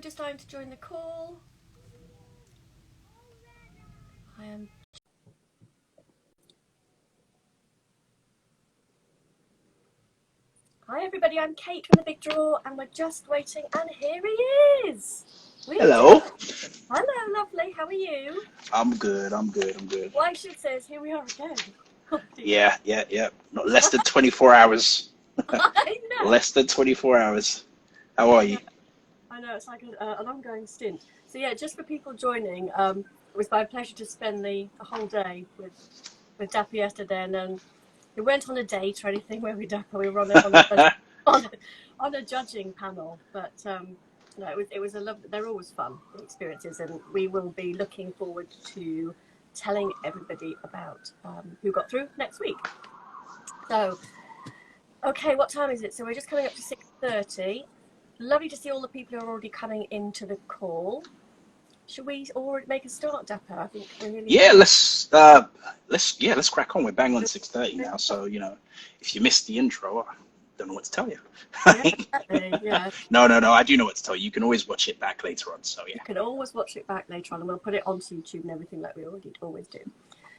just starting to join the call. I am. Hi everybody, I'm Kate from The Big Draw, and we're just waiting, and here he is. Hello. Hello, lovely. How are you? I'm good. What I should say is, here we are again. Oh, yeah. Not less than 24 hours. I know. Less than 24 hours. How are you? I know, it's like an ongoing stint. So yeah, just for people joining, it was my pleasure to spend the whole day with Dapo yesterday, and we weren't on a date or anything where we were on a judging panel, but no, it was a lovely. They're always fun experiences, and we will be looking forward to telling everybody about who got through next week. So, okay, what time is it? So we're just coming up to 6:30. Lovely to see all the people who are already coming into the call. Should we already make a start, Dapo? I think we're really let's crack on. We're bang on 6:30 now, so if you missed the intro, I don't know what to tell you. Yeah, exactly. Yeah. No, I do know what to tell you. You can always watch it back later on. So yeah. You can always watch it back later on, and we'll put it onto YouTube and everything like we always do.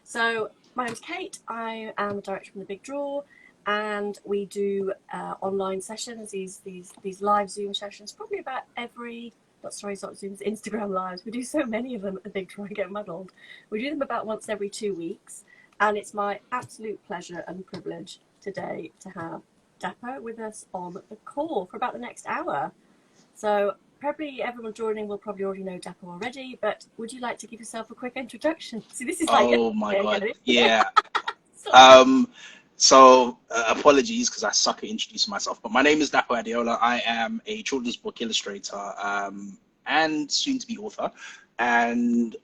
So my name's Kate. I am the director from The Big Draw, and we do online sessions. These live Zoom sessions, probably about every. Not Zooms, Instagram lives. We do so many of them at The Big Draw, I get muddled. We do them about once every 2 weeks, and it's my absolute pleasure and privilege today to have Dapo with us on the call for about the next hour. So probably everyone joining will probably already know Dapo already, but would you like to give yourself a quick introduction? See, this is Oh my God. Yeah. Apologies because I suck at introducing myself, but my name is Dapo Adeola. I am a children's book illustrator and soon-to-be author. And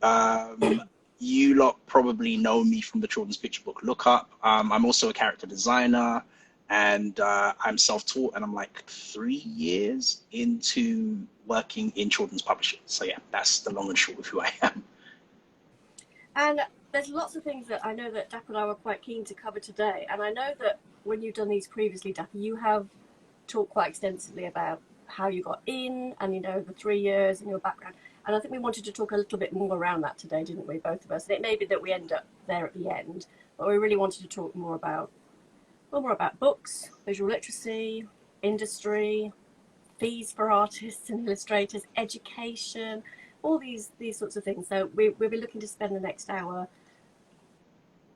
you lot probably know me from the children's picture book Look Up. I'm also a character designer, and I'm self-taught, and I'm like 3 years into working in children's publishing. So yeah, that's the long and short of who I am. And there's lots of things that I know that Dapo and I were quite keen to cover today. And I know that when you've done these previously, Dapo, you have talked quite extensively about how you got in and, the 3 years and your background. And I think we wanted to talk a little bit more around that today, didn't we, both of us? And it may be that we end up there at the end, but we really wanted to talk more about books, visual literacy, industry, fees for artists and illustrators, education, all these sorts of things. So we'll be looking to spend the next hour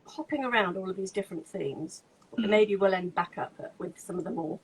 hopping around all of these different themes. Maybe we'll end back up with some of the more,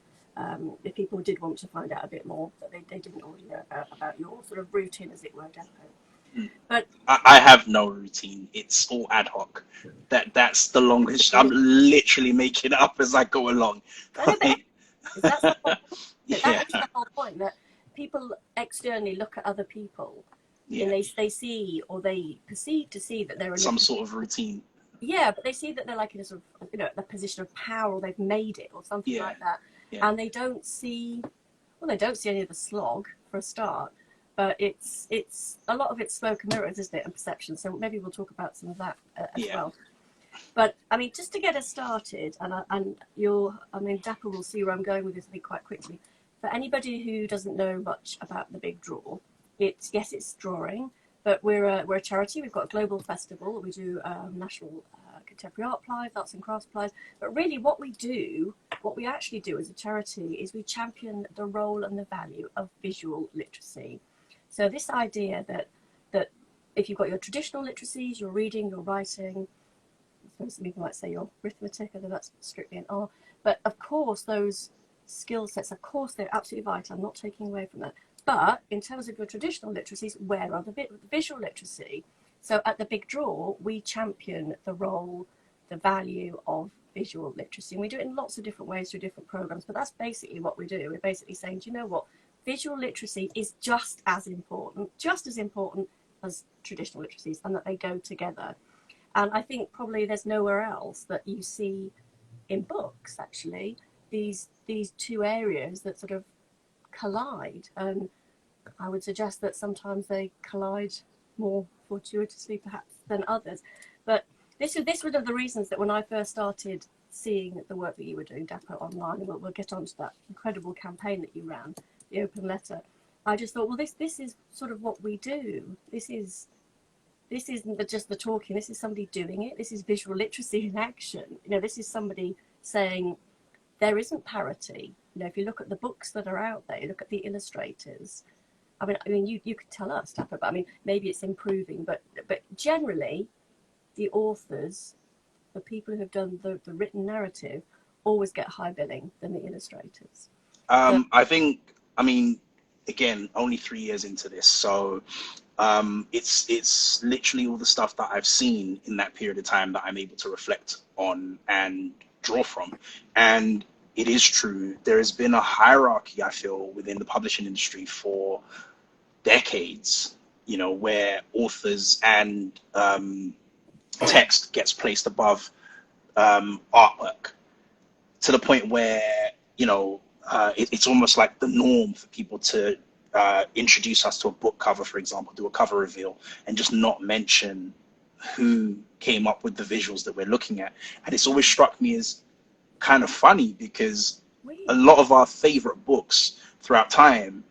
if people did want to find out a bit more that they didn't already know about your sort of routine, as it were, Dapo. But I have no routine. It's all ad hoc. That's the longest. I'm literally making it up as I go along. That's the whole point. That is the whole point, that people externally look at other people and they see, or they perceive to see, that they're in some sort of routine. Yeah, but they see that they're like in a sort of, a position of power, or they've made it or something like that. Yeah. And they don't see any of the slog for a start, but it's a lot of it's smoke and mirrors, isn't it, and perception. So maybe we'll talk about some of that as well. But I mean, just to get us started, Dapo will see where I'm going with this, I think, quite quickly. For anybody who doesn't know much about The Big Draw, it's drawing, but we're a charity. We've got a global festival. We do national contemporary art prize, arts and crafts prize. But really, what we actually do as a charity is we champion the role and the value of visual literacy. So this idea that if you've got your traditional literacies, your reading, your writing, some people might say your arithmetic, although that's strictly an art. But of course, those skill sets, of course, they're absolutely vital. I'm not taking away from that. But in terms of your traditional literacies, where are the visual literacy? So at The Big Draw, we champion the role, the value of visual literacy. And we do it in lots of different ways through different programs. But that's basically what we do. We're basically saying, do you know what? Visual literacy is just as important as traditional literacies, and that they go together. And I think probably there's nowhere else that you see in books, actually, these two areas that sort of collide. And I would suggest that sometimes they collide more fortuitously, perhaps, than others. But this was one of the reasons that when I first started seeing the work that you were doing, Dapo, online, and we'll get onto that incredible campaign that you ran, the open letter, I just thought, well, this is sort of what we do. This isn't just the talking. This is somebody doing it. This is visual literacy in action. This is somebody saying there isn't parity. If you look at the books that are out there, you look at the illustrators. I mean, you could tell us, Dapo, but maybe it's improving. But generally, the authors, the people who have done the written narrative, always get higher billing than the illustrators. Again, only 3 years into this, so it's literally all the stuff that I've seen in that period of time that I'm able to reflect on and draw from. And it is true, there has been a hierarchy, I feel, within the publishing industry for decades, where authors and text gets placed above artwork, to the point where it's almost like the norm for people to introduce us to a book cover, for example, do a cover reveal, and just not mention who came up with the visuals that we're looking at. And it's always struck me as kind of funny, because a lot of our favorite books throughout time,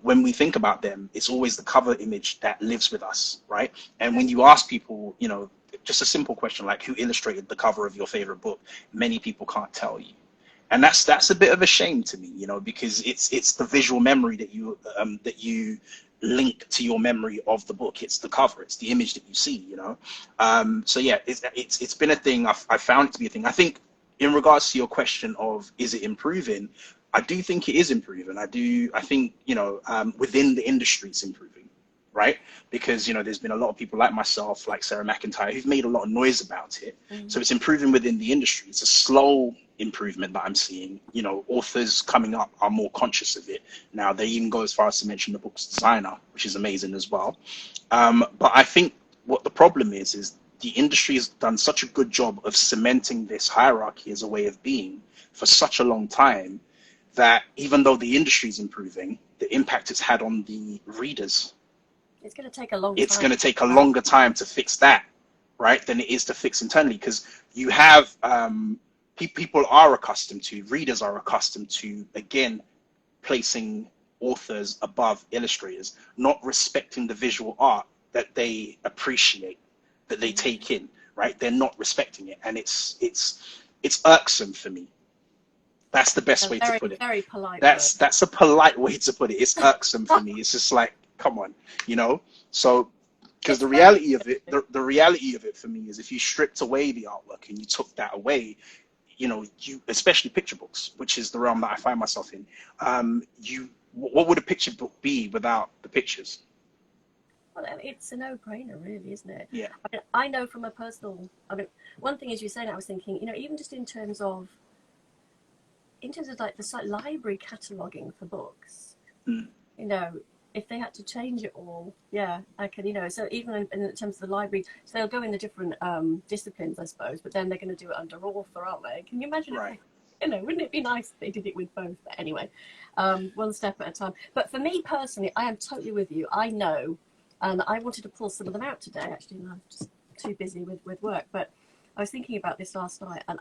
when we think about them, it's always the cover image that lives with us, right? And when you ask people, just a simple question like, who illustrated the cover of your favorite book, many people can't tell you. And that's a bit of a shame to me, because it's the visual memory that you link to your memory of the book. It's the cover, it's the image that you see, so yeah, it's been a thing. I found it to be a thing. I think in regards to your question of, is it improving, I do think it is improving. I think within the industry it's improving, right? Because there's been a lot of people like myself, like Sarah McIntyre, who've made a lot of noise about it. So it's improving within the industry. It's a slow improvement that I'm seeing. Authors coming up are more conscious of it now. They even go as far as to mention the book's designer, which is amazing as well. But I think what the problem is the industry has done such a good job of cementing this hierarchy as a way of being for such a long time, that even though the industry is improving, the impact it's had on the readers, it's going to take a long it's going to take a longer time to fix that, right, than it is to fix internally. Because you have people are accustomed to, readers are accustomed to, again, placing authors above illustrators, not respecting the visual art that they appreciate, that they take in, right? They're not respecting it, and it's irksome for me. That's the best way to put it. Very polite. That's a polite way to put it. It's irksome for me. It's just like, come on, So, because the reality of it for me is, if you stripped away the artwork and you took that away, you especially picture books, which is the realm that I find myself in. What would a picture book be without the pictures? Well, it's a no-brainer, really, isn't it? Yeah. I know from a personal. One thing as you saying, I was thinking, even just in terms of like the library cataloguing for books, if they had to change it all, I can, so even in terms of the library, so they'll go in the different disciplines, I suppose, but then they're going to do it under author, aren't they? Can you imagine? Right. Wouldn't it be nice if they did it with both? But anyway, one step at a time. But for me personally, I am totally with you. I know, and I wanted to pull some of them out today, actually, and I'm just too busy with work. But I was thinking about this last night, and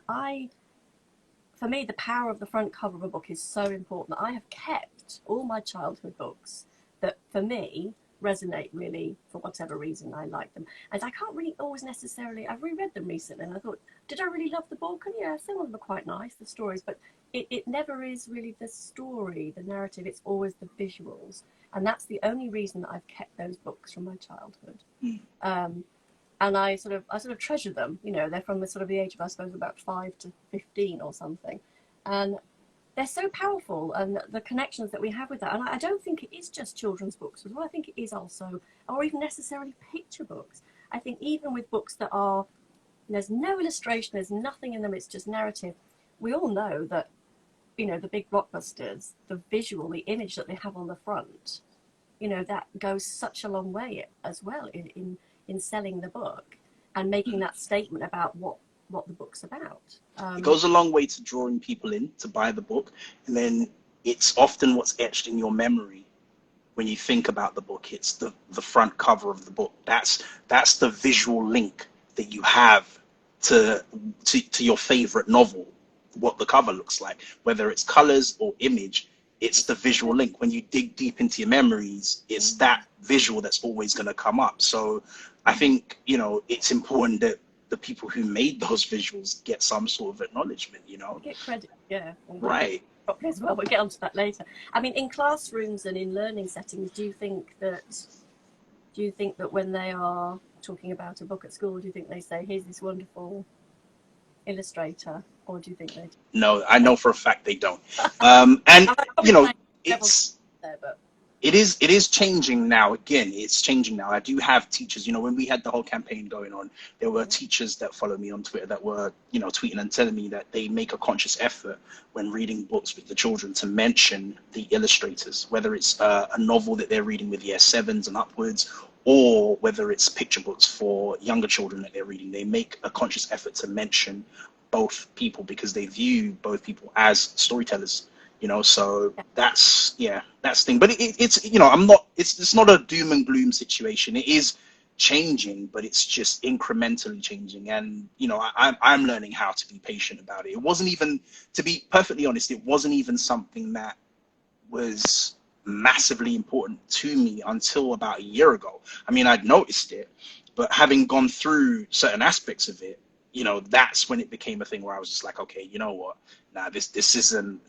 for me, the power of the front cover of a book is so important. I have kept all my childhood books that, for me, resonate really, for whatever reason I like them. And I can't really always necessarily, I've reread them recently, and I thought, did I really love the book? And yeah, some of them are quite nice, the stories, but it never is really the story, the narrative. It's always the visuals. And that's the only reason that I've kept those books from my childhood. And I sort of treasure them. They're from the sort of the age of, I suppose, about 5 to 15 or something. And they're so powerful, and the connections that we have with that. And I don't think it is just children's books as well. I think it is also, or even necessarily picture books. I think even with books that are, there's no illustration, there's nothing in them, it's just narrative. We all know that, the big blockbusters, the visual, the image that they have on the front, that goes such a long way as well in selling the book and making that statement about what the book's about. It goes a long way to drawing people in to buy the book, and then it's often what's etched in your memory when you think about the book. It's the front cover of the book. That's the visual link that you have to your favorite novel, what the cover looks like, whether it's colors or image. it's the visual link. When you dig deep into your memories, it's that visual that's always going to come up. So I think, you know, it's important that the people who made those visuals get some sort of acknowledgement, you know. Get credit, yeah. Right. As well, we'll get onto that later. I mean, in classrooms and in learning settings, do you think that when they are talking about a book at school, do you think they say, here's this wonderful illustrator, or do you think they do? No, I know for a fact they don't. And you know, it is changing now. Again, it's changing now. I do have teachers, you know, when we had the whole campaign going on, there were teachers that follow me on Twitter that were, you know, tweeting and telling me that they make a conscious effort when reading books with the children to mention the illustrators, whether it's a novel that they're reading with year 7s and upwards, or whether it's picture books for younger children that they're reading. They make a conscious effort to mention both people because they view both people as storytellers, you know. So that's the thing. But it's, you know, it's not a doom and gloom situation. It is changing, but it's just incrementally changing. And you know, I'm learning how to be patient about it. It wasn't even, to be perfectly honest, it wasn't even something that was massively important to me until about a year ago. I mean, I'd noticed it, but having gone through certain aspects of it, you know, that's when it became a thing where I was just like, okay, you know what? Nah, this isn't,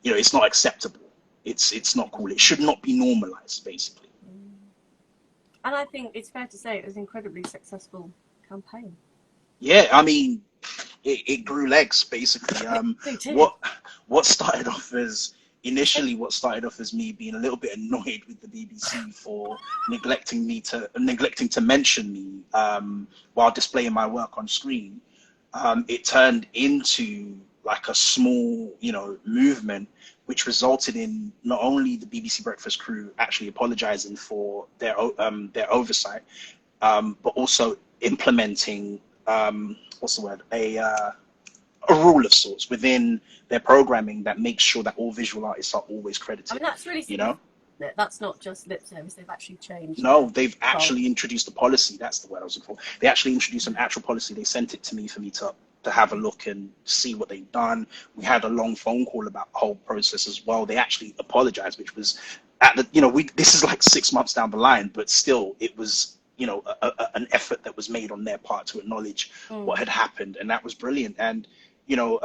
you know, it's not acceptable. It's not cool. It should not be normalized, basically. And I think it's fair to say it was an incredibly successful campaign. Yeah, I mean, it grew legs, basically. What started off as me being a little bit annoyed with the BBC for neglecting to mention me while displaying my work on screen, it turned into like a small, you know, movement, which resulted in not only the BBC Breakfast crew actually apologizing for their oversight, but also implementing what's the word, a rule of sorts within their programming that makes sure that all visual artists are always credited. I mean, that's really, you know, that's not just lip service. They've actually changed. No, they've actually introduced a policy. That's the word I was looking for. They actually introduced an actual policy. They sent it to me for me to have a look and see what they've done. We had a long phone call about the whole process as well. They actually apologized, which was at the, you know, this is like 6 months down the line, but still it was, you know, an effort that was made on their part to acknowledge what had happened. And that was brilliant. And, you know,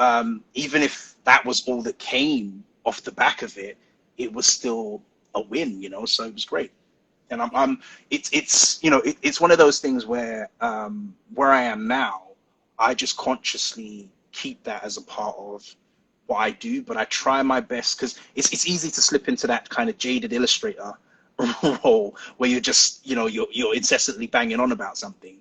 even if that was all that came off the back of it, it was still a win, you know, so it was great. And it's, you know, it's one of those things where I am now, I just consciously keep that as a part of what I do, but I try my best, because it's easy to slip into that kind of jaded illustrator role where you're just, you know, you're incessantly banging on about something.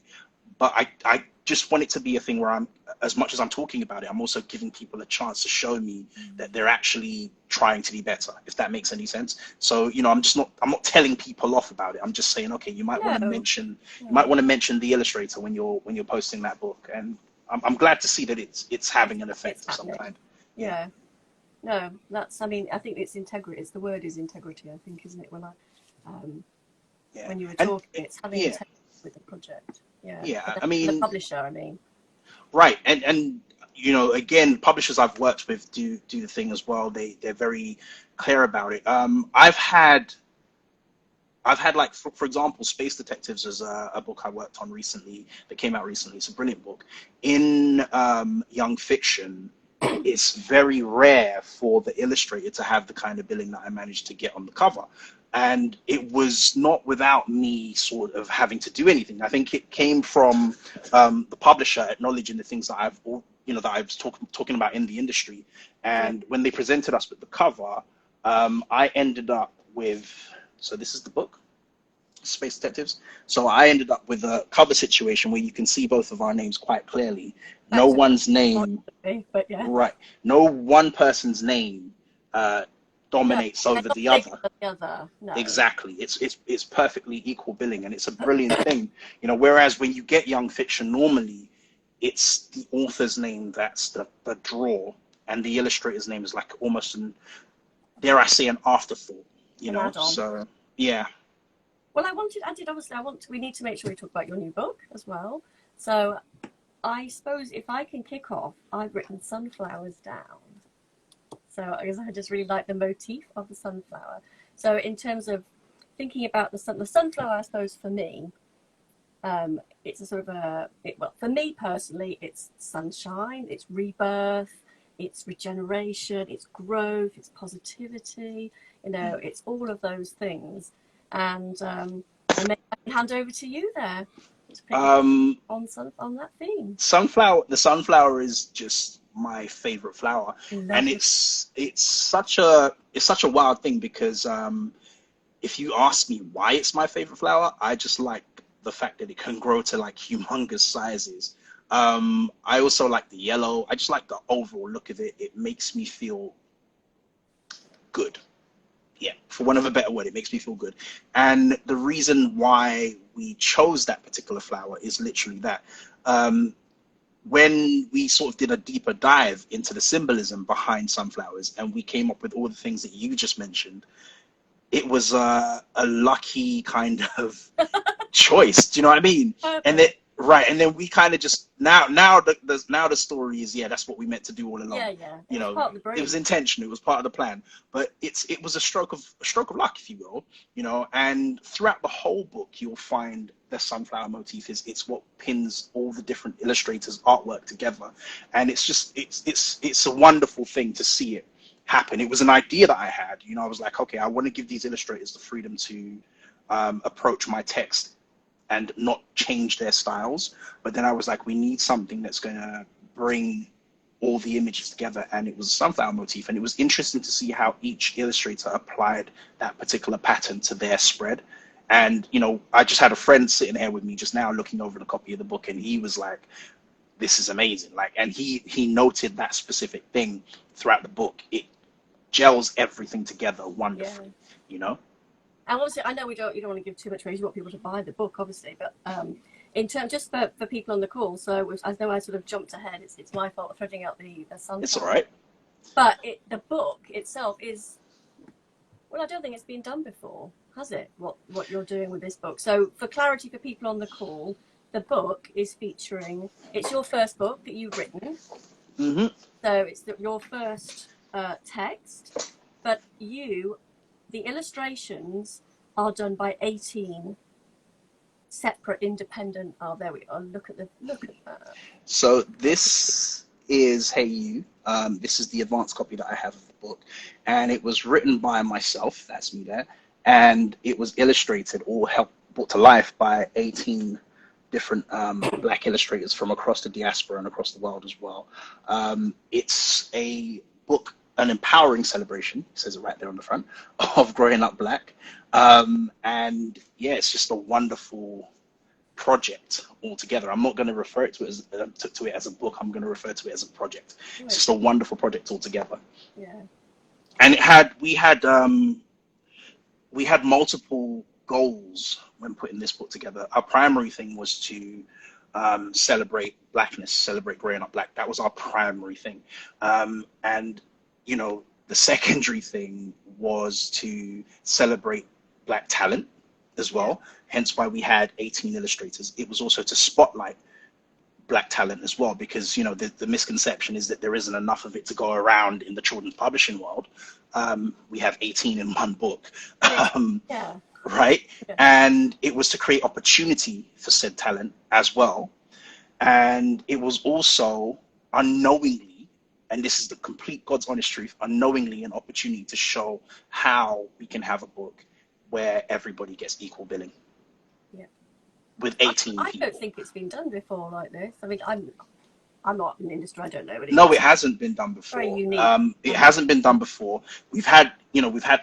But I just want it to be a thing where I'm, as much as I'm talking about it, I'm also giving people a chance to show me that they're actually trying to be better, if that makes any sense. So, you know, I'm not telling people off about it. I'm just saying, okay, you might want to mention the illustrator when you're posting that book. And I'm glad to see that it's having an effect of some kind. Yeah. No, that's, I mean, I think it's integrity. The word is integrity, I think, isn't it? When when you were talking, it's having integrity with the project. Yeah. I mean, the publisher, I mean. Right, and you know, again, publishers I've worked with do the thing as well. They're very clear about it. I've had like, for example, Space Detectives is a book I worked on recently that came out recently. It's a brilliant book. In young fiction, it's very rare for the illustrator to have the kind of billing that I managed to get on the cover. And it was not without me sort of having to do anything. I think it came from the publisher acknowledging the things that I was talking about in the industry. And when they presented us with the cover, I ended up with, so this is the book, Space Detectives. So I ended up with a cover situation where you can see both of our names quite clearly. No one's name, but yeah. Right. No one person's name dominates over the other. No. Exactly. It's perfectly equal billing, and it's a brilliant thing. You know, whereas when you get young fiction, normally it's the author's name that's the draw, and the illustrator's name is like almost dare I say, an afterthought. You know. So yeah. Well, we need to make sure we talk about your new book as well. So I suppose if I can kick off, I've written sunflowers down. So I guess I just really like the motif of the sunflower. So in terms of thinking about the sunflower, I suppose for me, it's a sort of well, for me personally, it's sunshine, it's rebirth, it's regeneration, it's growth, it's positivity. It's all of those things. And maybe I can hand over to you there to pick up Um, on that theme. the sunflower is just my favorite flower, and Lovely. it's such a wild thing because if you ask me why it's my favorite flower, I just like the fact that it can grow to like humongous sizes. I also like the yellow. I just like the overall look of it. It makes me feel good. Yeah, for want of a better word, it makes me feel good. And the reason why we chose that particular flower is literally that. Um, when we sort of did a deeper dive into the symbolism behind sunflowers and we came up with all the things that you just mentioned, it was a lucky kind of choice. Do you know what I mean? And then Perfect. right, and then we kind of just now the story is, yeah, that's what we meant to do all along. Yeah, yeah. It You was know, part of the it was brief. intentional. It was part of the plan. But it was a stroke of luck, if you will. You know, and throughout the whole book, you'll find the sunflower motif is it's what pins all the different illustrators' artwork together, and it's just it's a wonderful thing to see it happen. It was an idea that I had. You know, I was like, okay, I want to give these illustrators the freedom to approach my text and not change their styles. But then I was like, we need something that's going to bring all the images together. And it was a sunflower motif. And it was interesting to see how each illustrator applied that particular pattern to their spread. And, you know, I just had a friend sitting here with me just now looking over the copy of the book, and he was like, this is amazing. Like, and he noted that specific thing throughout the book. It gels everything together Yeah. wonderfully, you know? And obviously, I know you don't want to give too much away. You want people to buy the book, obviously. But in terms, just for people on the call, so I know I sort of jumped ahead. It's my fault threading out the It's all sunflower. right. But the book itself is, well, I don't think it's been done before, has it? What you're doing with this book. So for clarity for people on the call, the book is featuring. It's your first book that you've written. Mm-hmm. So it's your first text, but the illustrations are done by 18 separate independent. Oh, there we are. Look at that. So this is Hey You. This is the advanced copy that I have of the book, and it was written by myself. That's me there, and it was illustrated or helped brought to life by 18 different black illustrators from across the diaspora and across the world as well. It's a book, an empowering celebration, it says it right there on the front, of growing up black. And yeah, it's just a wonderful project altogether. I'm not going to refer to it as a book. I'm going to refer to it as a project. It's just a wonderful project altogether. Yeah. And we had multiple goals when putting this book together. Our primary thing was to celebrate blackness, celebrate growing up black. That was our primary thing. And you know, the secondary thing was to celebrate black talent as well. Hence why we had 18 illustrators. It was also to spotlight black talent as well, because you know the misconception is that there isn't enough of it to go around in the children's publishing world. We have 18 in one book. Yeah. Right? Yeah. And it was to create opportunity for said talent as well. And it was also unknowingly, and this is the complete God's honest truth, unknowingly an opportunity to show how we can have a book where everybody gets equal billing. Yeah. With 18 I people. don't think it's been done before like this. I mean, I'm not in the industry. I don't know, but No, it hasn't been done before. Very unique. It hasn't been done before. We've had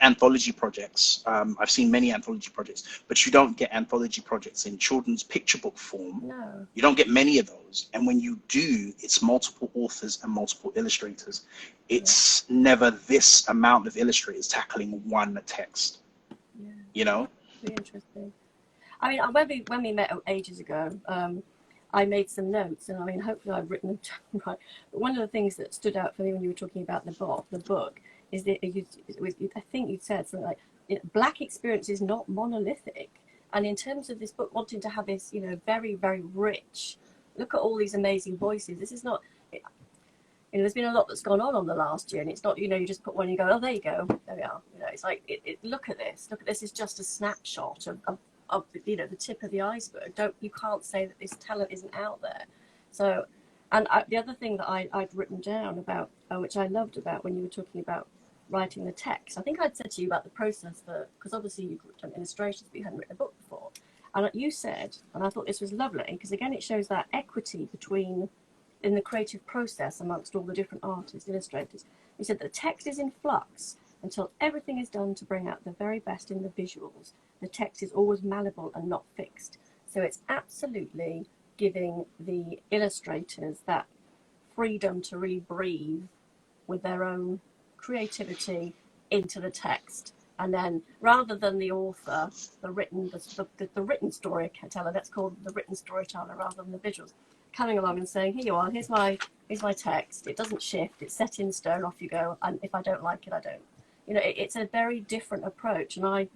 anthology projects. I've seen many anthology projects, but you don't get anthology projects in children's picture book form. No. You don't get many of those. And when you do, it's multiple authors and multiple illustrators. It's never this amount of illustrators tackling one text. Yeah. You know? Really interesting. I mean, when we met ages ago, I made some notes, and I mean, hopefully I've written them down right. But one of the things that stood out for me when you were talking about the book, is that I think you said something like, black experience is not monolithic. And in terms of this book wanting to have this, very, very rich, look at all these amazing voices. This is not, You know, there's been a lot that's gone on the last year, and it's not, you know, you just put one and you go, oh, there you go, there we are. You know, it's like, look at this is just a snapshot of you know, the tip of the iceberg. You can't say that this talent isn't out there. So, and the other thing that I'd written down about, which I loved about when you were talking about writing the text, I think I'd said to you about the process because obviously you've done illustrations, but you hadn't written a book before. And you said, and I thought this was lovely, because again, it shows that equity in the creative process amongst all the different artists, illustrators. You said the text is in flux until everything is done to bring out the very best in the visuals. The text is always malleable and not fixed. So it's absolutely giving the illustrators that freedom to rebreathe with their own creativity into the text. And then rather than the author, the written storyteller, that's called the written storyteller rather than the visuals, coming along and saying, here you are, here's my text. It doesn't shift, it's set in stone, off you go. And if I don't like it, I don't. You know, it's a very different approach. And I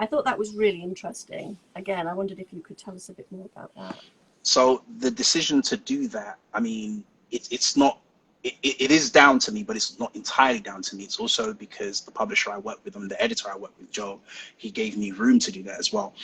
thought that was really interesting. Again, I wondered if you could tell us a bit more about that. So the decision to do that, I mean, it's not, it is down to me, but it's not entirely down to me. It's also because the publisher I work with and the editor I work with, Joe, he gave me room to do that as well.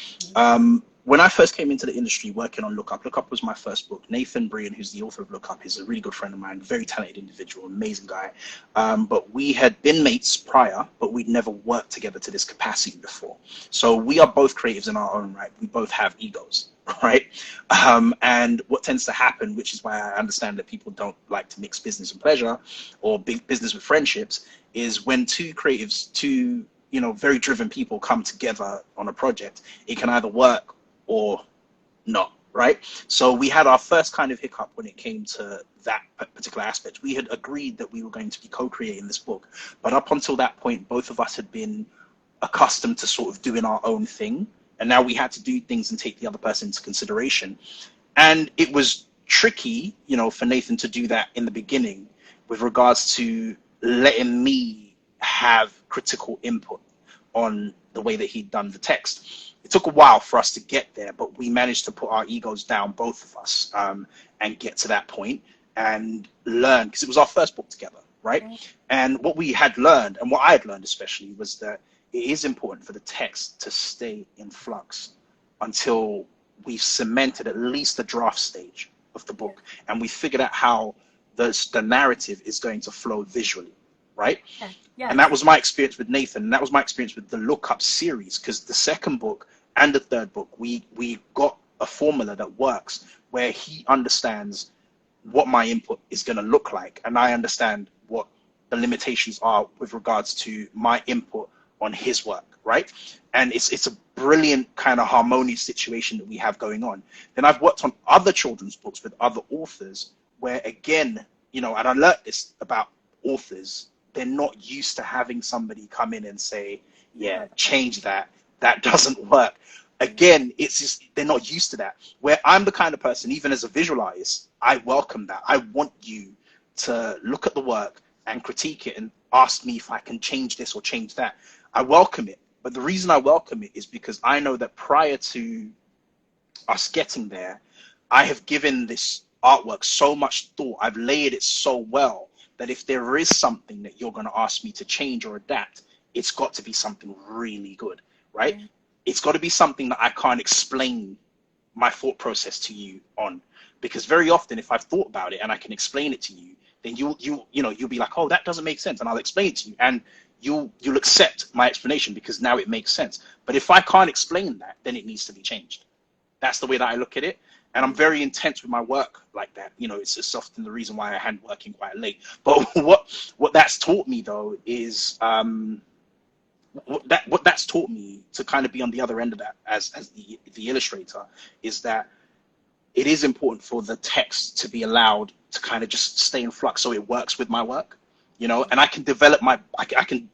When I first came into the industry working on Look Up was my first book. Nathan Brian, who's the author of Look Up, is a really good friend of mine, very talented individual, amazing guy. But we had been mates prior, but we'd never worked together to this capacity before. So we are both creatives in our own right. We both have egos, right? And what tends to happen, which is why I understand that people don't like to mix business and pleasure or big business with friendships, is when two creatives, you know, very driven people come together on a project, it can either work or not, right? So we had our first kind of hiccup when it came to that particular aspect. We had agreed that we were going to be co-creating this book, but up until that point, both of us had been accustomed to sort of doing our own thing, and now we had to do things and take the other person into consideration. And it was tricky, you know, for Nathan to do that in the beginning with regards to letting me have critical input on the way that he'd done the text. It took a while for us to get there, but we managed to put our egos down, both of us, and get to that point and learn, because it was our first book together, right? And what we had learned, and what I had learned especially, was that it is important for the text to stay in flux until we've cemented at least the draft stage of the book, and we figured out how the narrative is going to flow visually, right? Yeah. And that was my experience with Nathan, and that was my experience with the Look Up series, because the second book and the third book, we got a formula that works where he understands what my input is going to look like, and I understand what the limitations are with regards to my input on his work, right? And it's a brilliant kind of harmonious situation that we have going on. Then I've worked on other children's books with other authors where, again, you know, and I learned this about authors, they're not used to having somebody come in and say, yeah, change that doesn't work. Again, it's just, they're not used to that. Where I'm the kind of person, even as a visual artist, I welcome that. I want you to look at the work and critique it and ask me if I can change this or change that. I welcome it. But the reason I welcome it is because I know that prior to us getting there, I have given this artwork so much thought. I've layered it so well that if there is something that you're going to ask me to change or adapt, it's got to be something really good, right? Yeah. It's got to be something that I can't explain my thought process to you on, because very often if I've thought about it and I can explain it to you, then you'll be like, oh, that doesn't make sense, and I'll explain it to you, and you'll accept my explanation because now it makes sense. But if I can't explain that, then it needs to be changed. That's the way that I look at it. And I'm very intense with my work like that. You know, it's often the reason why I hand working quite late. But what that's taught me though is what that's taught me to kind of be on the other end of that as the illustrator is that it is important for the text to be allowed to kind of just stay in flux so it works with my work, you know, and I can develop I can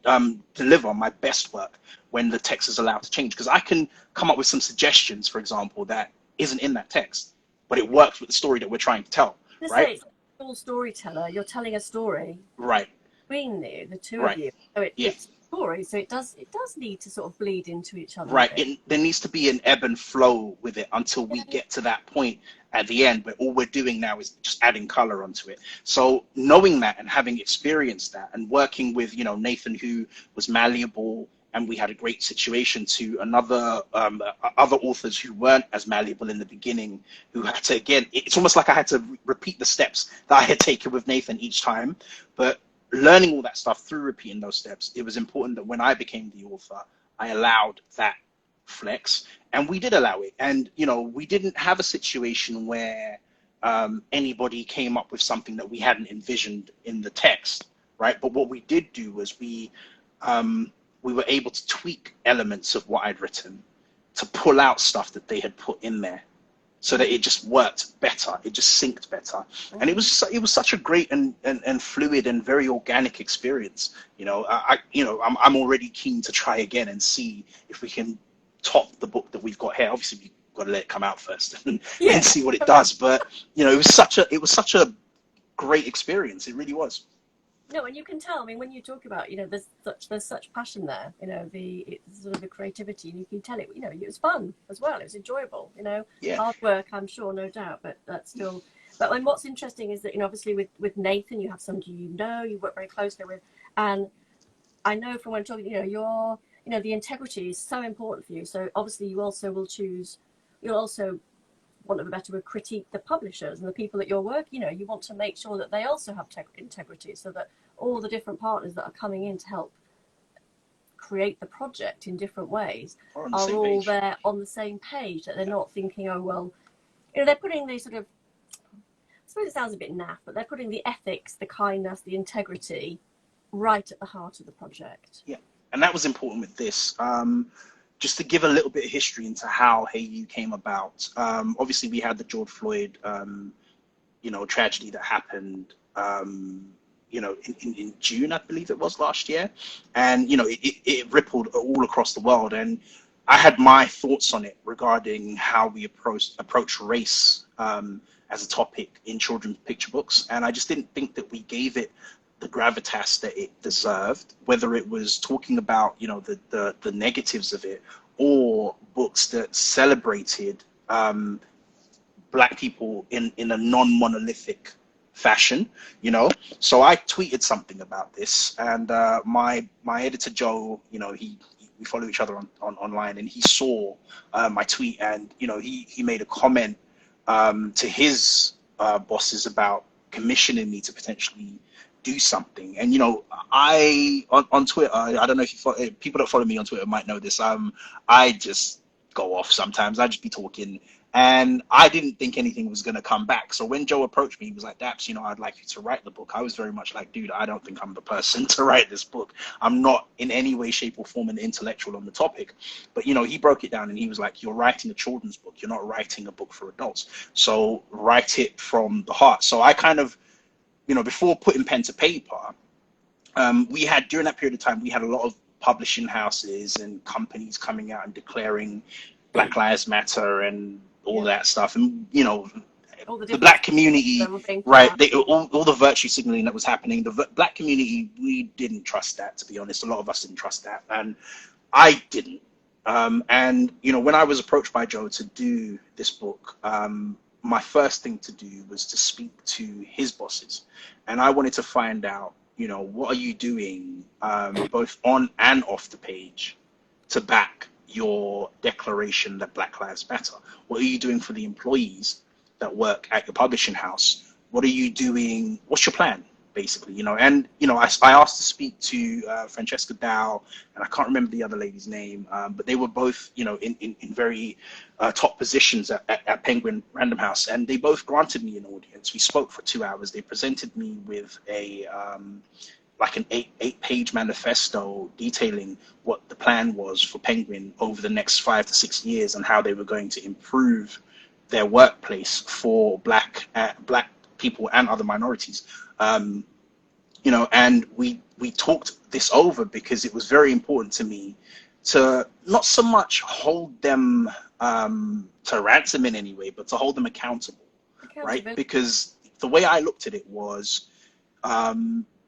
deliver my best work when the text is allowed to change, because I can come up with some suggestions, for example, that isn't in that text, but it works with the story that we're trying to tell, right? It's a full storyteller. You're telling a story, right? Between the two right. of you. So yeah. story, so it does need to sort of bleed into each other a Right. bit. There needs to be an ebb and flow with it until we Yeah. get to that point at the end where all we're doing now is just adding color onto it. So knowing that and having experienced that and working with, Nathan, who was malleable, and we had a great situation, to another other authors who weren't as malleable in the beginning, who had to, again, it's almost like I had to repeat the steps that I had taken with Nathan each time. But learning all that stuff through repeating those steps, it was important that when I became the author, I allowed that flex, and we did allow it. And, we didn't have a situation where anybody came up with something that we hadn't envisioned in the text, right? But what we did do was we were able to tweak elements of what I'd written to pull out stuff that they had put in there, so that it just worked better. It just synced better. And it was such a great and fluid and very organic experience. I'm already keen to try again and see if we can top the book that we've got here. Obviously, we've got to let it come out first and see what it does. But, it was such a great experience. It really was. No, and you can tell. I mean, when you talk about, there's such passion there. It's sort of the creativity, and you can tell it. It was fun as well. It was enjoyable. Yeah. Hard work, I'm sure, no doubt, but that's still. But what's interesting is that obviously with Nathan, you have somebody you work very closely with, and I know from when talking, your the integrity is so important for you. So obviously, you also will choose. You'll also, want of a better word, critique the publishers and the people that you're working. You want to make sure that they also have integrity, so that all the different partners that are coming in to help create the project in different ways are all there on the same page, that they're not thinking, oh, well, they're putting the sort of, I suppose it sounds a bit naff, but they're putting the ethics, the kindness, the integrity right at the heart of the project. Yeah, and that was important with this. Just to give a little bit of history into how Hey You came about. Obviously, we had the George Floyd, tragedy that happened, in June, I believe it was, last year. And, it rippled all across the world. And I had my thoughts on it regarding how we approach race as a topic in children's picture books. And I just didn't think that we gave it the gravitas that it deserved, whether it was talking about, the negatives of it, or books that celebrated Black people in a non-monolithic fashion, So I tweeted something about this, and my editor Joe, we follow each other online, and he saw my tweet, and he made a comment to his bosses about commissioning me to potentially do something. And I on Twitter, I don't know if people that follow me on Twitter might know this. I just go off sometimes. I just be talking, and I didn't think anything was going to come back. So when Joe approached me, he was like, Daps, I'd like you to write the book. I was very much like, dude, I don't think I'm the person to write this book. I'm not in any way, shape, or form an intellectual on the topic. But he broke it down, and he was like, you're writing a children's book, you're not writing a book for adults, so write it from the heart. So I kind of, before putting pen to paper, we had, during that period of time, we had a lot of publishing houses and companies coming out and declaring Black Lives Matter and all that stuff. And, the Black community, right, all the virtue signaling that was happening, the Black community, we didn't trust that, to be honest. A lot of us didn't trust that. And I didn't. And, when I was approached by Joe to do this book, my first thing to do was to speak to his bosses. And I wanted to find out, what are you doing, both on and off the page, to back your declaration that Black Lives Matter? What are you doing for the employees that work at your publishing house? What are you doing? What's your plan, basically? And I asked to speak to Francesca Dow, and I can't remember the other lady's name, but they were both, in very top positions at Penguin Random House, and they both granted me an audience. We spoke for 2 hours. They presented me with a like an eight-page manifesto detailing what the plan was for Penguin over the next 5 to 6 years, and how they were going to improve their workplace for black people and other minorities. And we talked this over because it was very important to me to not so much hold them to ransom in any way, but to hold them accountable, right? Because the way I looked at it was,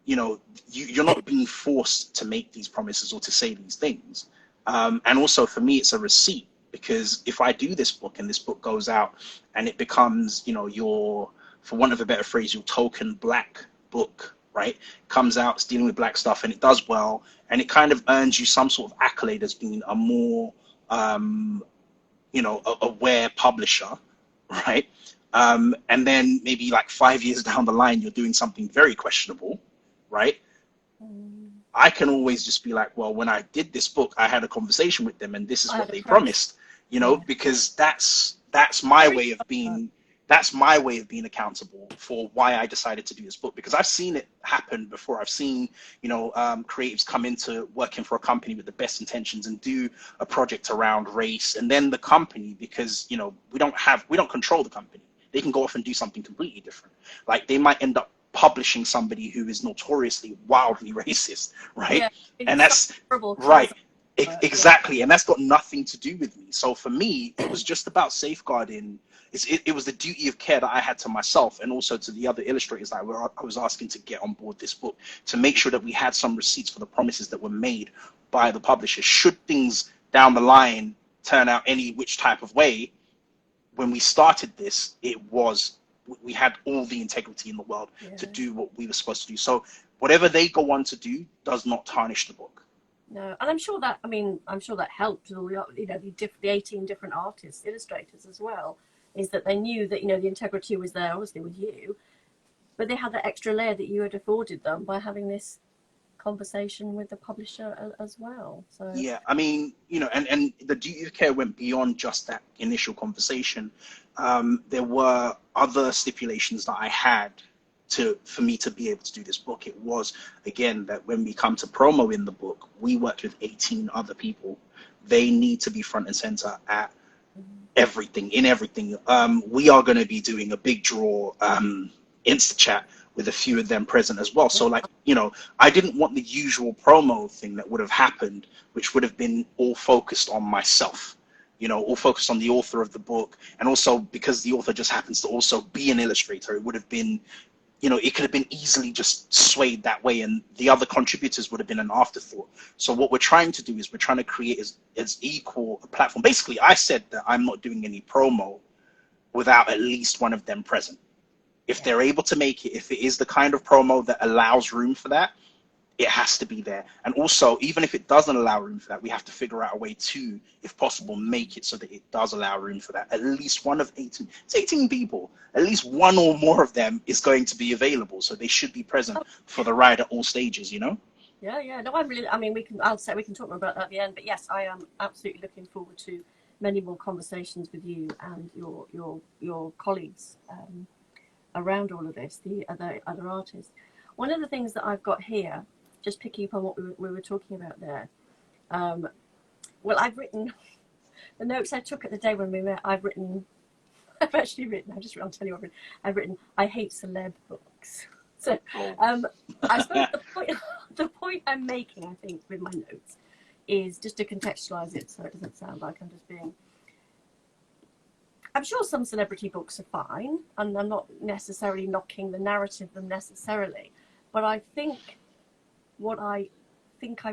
you're not being forced to make these promises or to say these things. And also for me, it's a receipt, because if I do this book and this book goes out and it becomes, your, for want of a better phrase, your token black book, right? Comes out, it's dealing with black stuff and it does well, and it kind of earns you some sort of accolade as being a more, aware publisher, right? And then maybe like 5 years down the line, you're doing something very questionable, right? I can always just be like, well, when I did this book, I had a conversation with them and this is what they promised, because that's my way of being, accountable for why I decided to do this book, because I've seen it happen before. I've seen, creatives come into working for a company with the best intentions and do a project around race, and then the company, because, we don't control the company. They can go off and do something completely different. Like they might end up publishing somebody who is notoriously wildly racist, right? Yeah, and that's right. Exactly. And that's got nothing to do with me. So for me, it was just about safeguarding. It was the duty of care that I had to myself and also to the other illustrators that I was asking to get on board this book, to make sure that we had some receipts for the promises that were made by the publisher. Should things down the line turn out any which type of way, when we started this, we had all the integrity in the world to do what we were supposed to do. So whatever they go on to do does not tarnish the book. No, and I'm sure that helped all the 18 different artists, illustrators as well, is that they knew that the integrity was there, obviously with you, but they had that extra layer that you had afforded them by having this conversation with the publisher as well. So yeah, I mean, and the duty of care went beyond just that initial conversation. There were other stipulations that I had for me to be able to do this book. It was, again, that when we come to promo in the book, we worked with 18 other people. They need to be front and center at everything. We are going to be doing a big draw Insta chat with a few of them present as well. So like, I didn't want the usual promo thing that would have happened, which would have been all focused on myself, all focused on the author of the book. And also because the author just happens to also be an illustrator, it would have been, it could have been easily just swayed that way, and the other contributors would have been an afterthought. So what we're trying to do is we're trying to create as equal a platform. Basically, I said that I'm not doing any promo without at least one of them present. If they're able to make it, if it is the kind of promo that allows room for that, it has to be there. And also, even if it doesn't allow room for that, we have to figure out a way to, if possible, make it so that it does allow room for that. At least one of 18, it's 18 people, at least one or more of them is going to be available. So they should be present for the ride at all stages, Yeah, no, we can talk more about that at the end, but yes, I am absolutely looking forward to many more conversations with you and your colleagues around all of this, the other artists. One of the things that I've got here, just picking up on what we were talking about there, I've written the notes I took at the day when we met. I've written, I'll tell you what I've written, I hate celeb books. So I suppose the point I'm making, I think, with my notes is just to contextualize it so it doesn't sound like I'm just being... I'm sure some celebrity books are fine, and I'm not necessarily knocking the narrative them necessarily, but I think what I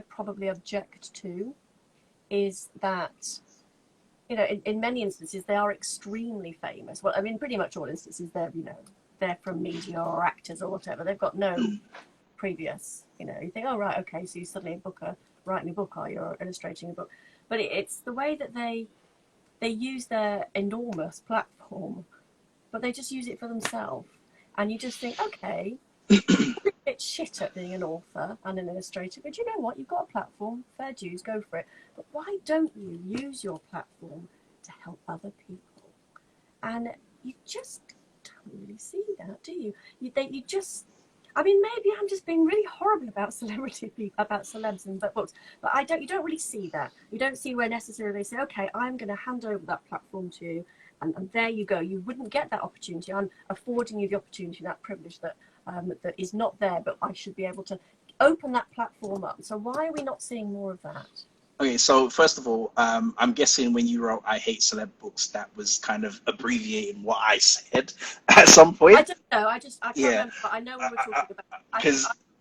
probably object to is that, in many instances they are extremely famous. Well, I mean, pretty much all instances they're from media or actors or whatever. They've got no previous, you think, oh right, okay, so you're suddenly writing a book, are you, or illustrating a book? But it's the way that they use their enormous platform, but they just use it for themselves. And you just think, okay, a bit shit at being an author and an illustrator, but you know what? You've got a platform, fair dues, go for it. But why don't you use your platform to help other people? And you just don't really see that, do you? Maybe I'm just being really horrible about celebs and books, but you don't really see that. You don't see where necessarily they say, okay, I'm going to hand over that platform to you, and there you go. You wouldn't get that opportunity. I'm affording you the opportunity, that privilege that is not there, but I should be able to open that platform up. So why are we not seeing more of that? Okay, so first of all, I'm guessing when you wrote I hate celeb books, that was kind of abbreviating what I said at some point. I don't know. I can't remember, but I know we were talking about...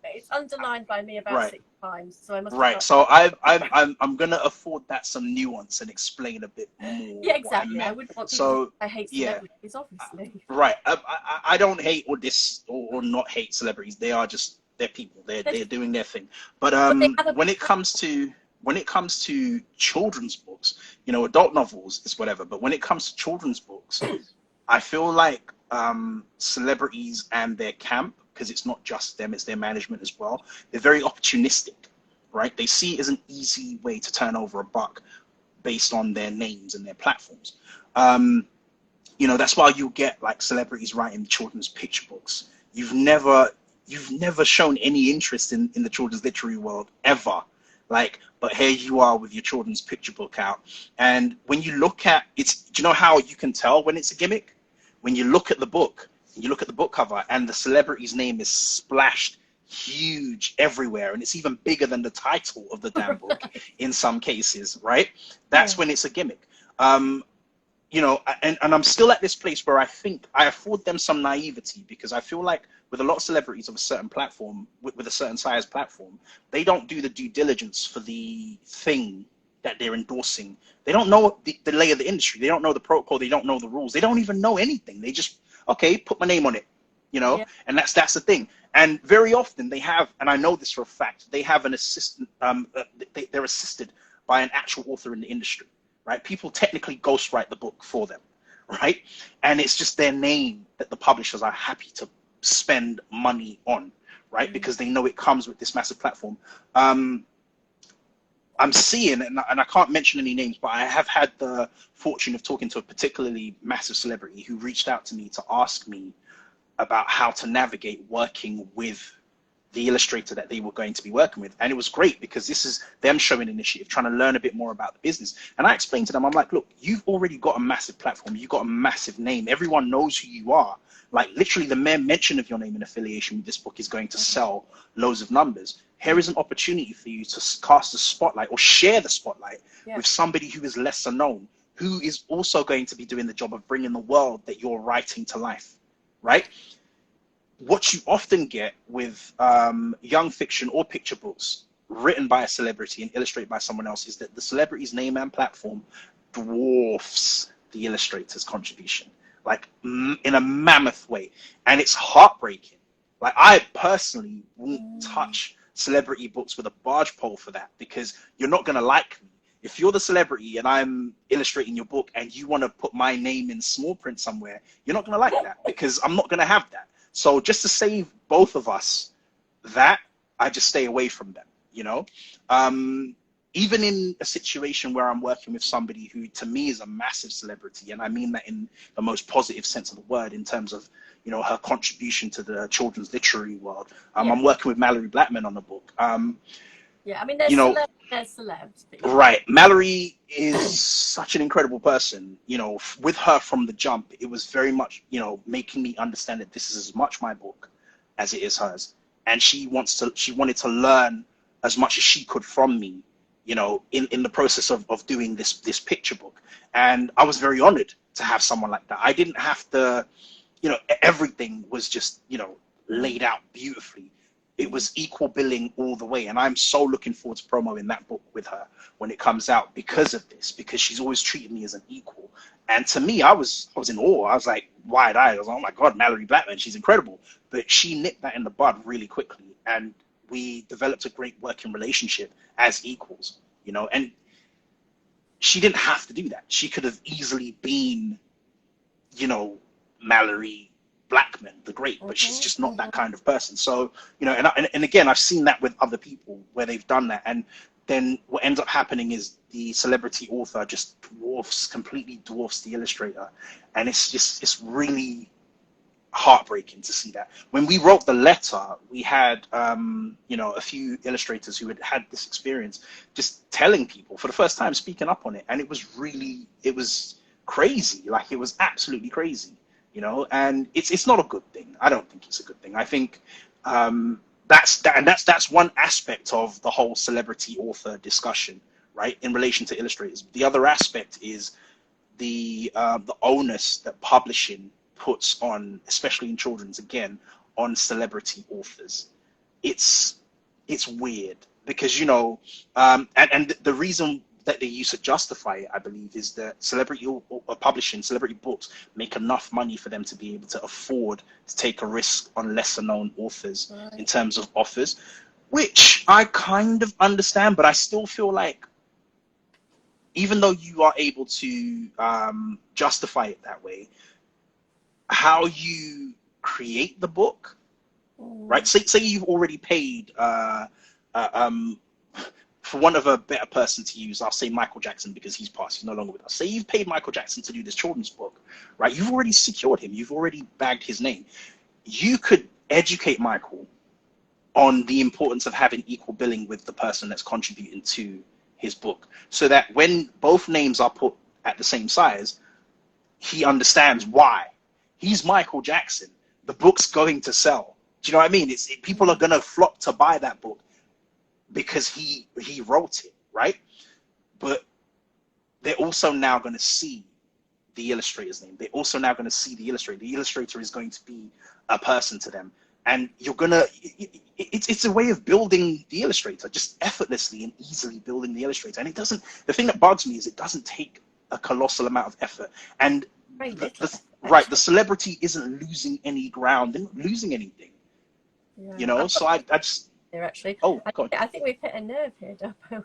It's underlined by me about Right. 6 times, so I must have Right. got. So I'm gonna afford that some nuance and explain a bit more Yeah, what I exactly. I meant. wouldn't want people to think So I hate yeah, celebrities, obviously. right. I don't hate or not hate celebrities. They are just they're people. They're doing their thing. But But they have a when it comes to children's books, adult novels is whatever. But when it comes to children's books, I feel like celebrities and their camp, because it's not just them, it's their management as well. They're very opportunistic, right? They see it as an easy way to turn over a buck based on their names and their platforms. Um, that's why you get like celebrities writing children's picture books. You've never shown any interest in the children's literary world ever. Like, but here you are with your children's picture book out. And when you look at it's, do you know how you can tell when it's a gimmick? When you look at the book, you look at the book cover, and the celebrity's name is splashed huge everywhere, and it's even bigger than the title of the damn book right. in some cases, right? That's Yeah. when it's a gimmick. Um, and I'm still at this place where I think I afford them some naivety, because I feel like with a lot of celebrities of a certain platform, with a certain size platform, they don't do the due diligence for the thing that they're endorsing. They don't know the lay of the industry. They don't know the protocol. They don't know the rules. They don't even know anything. They just, okay, put my name on it, Yeah. and that's the thing. And very often they have, and I know this for a fact, they have an assistant, they're assisted by an actual author in the industry, right? People technically ghostwrite the book for them, right? And it's just their name that the publishers are happy to spend money on, right? Because they know it comes with this massive platform. I'm seeing, and I can't mention any names, but I have had the fortune of talking to a particularly massive celebrity who reached out to me to ask me about how to navigate working with the illustrator that they were going to be working with. And it was great because this is them showing initiative, trying to learn a bit more about the business. And I explained to them, I'm like, look, you've already got a massive platform. You've got a massive name. Everyone knows who you are. Like literally the mere mention of your name and affiliation with this book is going to sell loads of numbers. Here is an opportunity for you to cast a spotlight or share the spotlight with somebody who is lesser known, who is also going to be doing the job of bringing the world that you're writing to life, right? What you often get with young fiction or picture books written by a celebrity and illustrated by someone else is that the celebrity's name and platform dwarfs the illustrator's contribution, like in a mammoth way. And it's heartbreaking. Like I personally won't touch celebrity books with a barge pole for that, because you're not going to like me. If you're the celebrity and I'm illustrating your book and you want to put my name in small print somewhere, you're not going to like that, because I'm not going to have that. So just to save both of us that, I just stay away from them, even in a situation where I'm working with somebody who to me is a massive celebrity, and I mean that in the most positive sense of the word, in terms of, her contribution to the children's literary world. I'm working with Mallory Blackman on the book. Yeah, I mean, there's celebs. But Right. Mallory is such an incredible person. With her from the jump, it was very much, making me understand that this is as much my book as it is hers. And she wanted to learn as much as she could from me, in the process of doing this picture book. And I was very honored to have someone like that. I didn't have to, everything was just, laid out beautifully. It was equal billing all the way. And I'm so looking forward to promoting that book with her when it comes out because of this, because she's always treated me as an equal. And to me, I was in awe. I was like wide-eyed. I was like, oh my God, Mallory Blackman, she's incredible. But she nipped that in the bud really quickly. And we developed a great working relationship as equals, and she didn't have to do that. She could have easily been, Mallory Blackman, the great, but she's just not that kind of person. So, and again, I've seen that with other people where they've done that. And then what ends up happening is the celebrity author just completely dwarfs the illustrator. And it's really heartbreaking to see that. When we wrote the letter, we had, a few illustrators who had this experience, just telling people for the first time, speaking up on it. And it was crazy. Like it was absolutely crazy. And it's not a good thing. I don't think it's a good thing. I think that's one aspect of the whole celebrity author discussion, right? In relation to illustrators. The other aspect is the onus that publishing puts on, especially in children's, again, on celebrity authors. it's weird because, you know, and the reason that they use to justify it, I believe, is that celebrity or publishing, celebrity books make enough money for them to be able to afford to take a risk on lesser known authors in terms of offers, which I kind of understand, but I still feel like even though you are able to justify it that way, how you create the book, right? Say you've already paid, for one of a better person to use, I'll say Michael Jackson because he's passed, he's no longer with us. Say you've paid Michael Jackson to do this children's book, right? You've already secured him. You've already bagged his name. You could educate Michael on the importance of having equal billing with the person that's contributing to his book, so that when both names are put at the same size, he understands why. He's Michael Jackson. The book's going to sell. Do you know what I mean? People are going to flock to buy that book because he wrote it, right? But they're also now going to see the illustrator's name. They're also now going to see the illustrator. The illustrator is going to be a person to them. And you're going to, it's a way of building the illustrator, just effortlessly and easily building the illustrator. And it doesn't, the thing that bugs me is it doesn't take a colossal amount of effort. And the celebrity isn't losing any ground. They're not losing anything, you know? So I just... Here, actually. God. I think we've hit a nerve here, Dapo.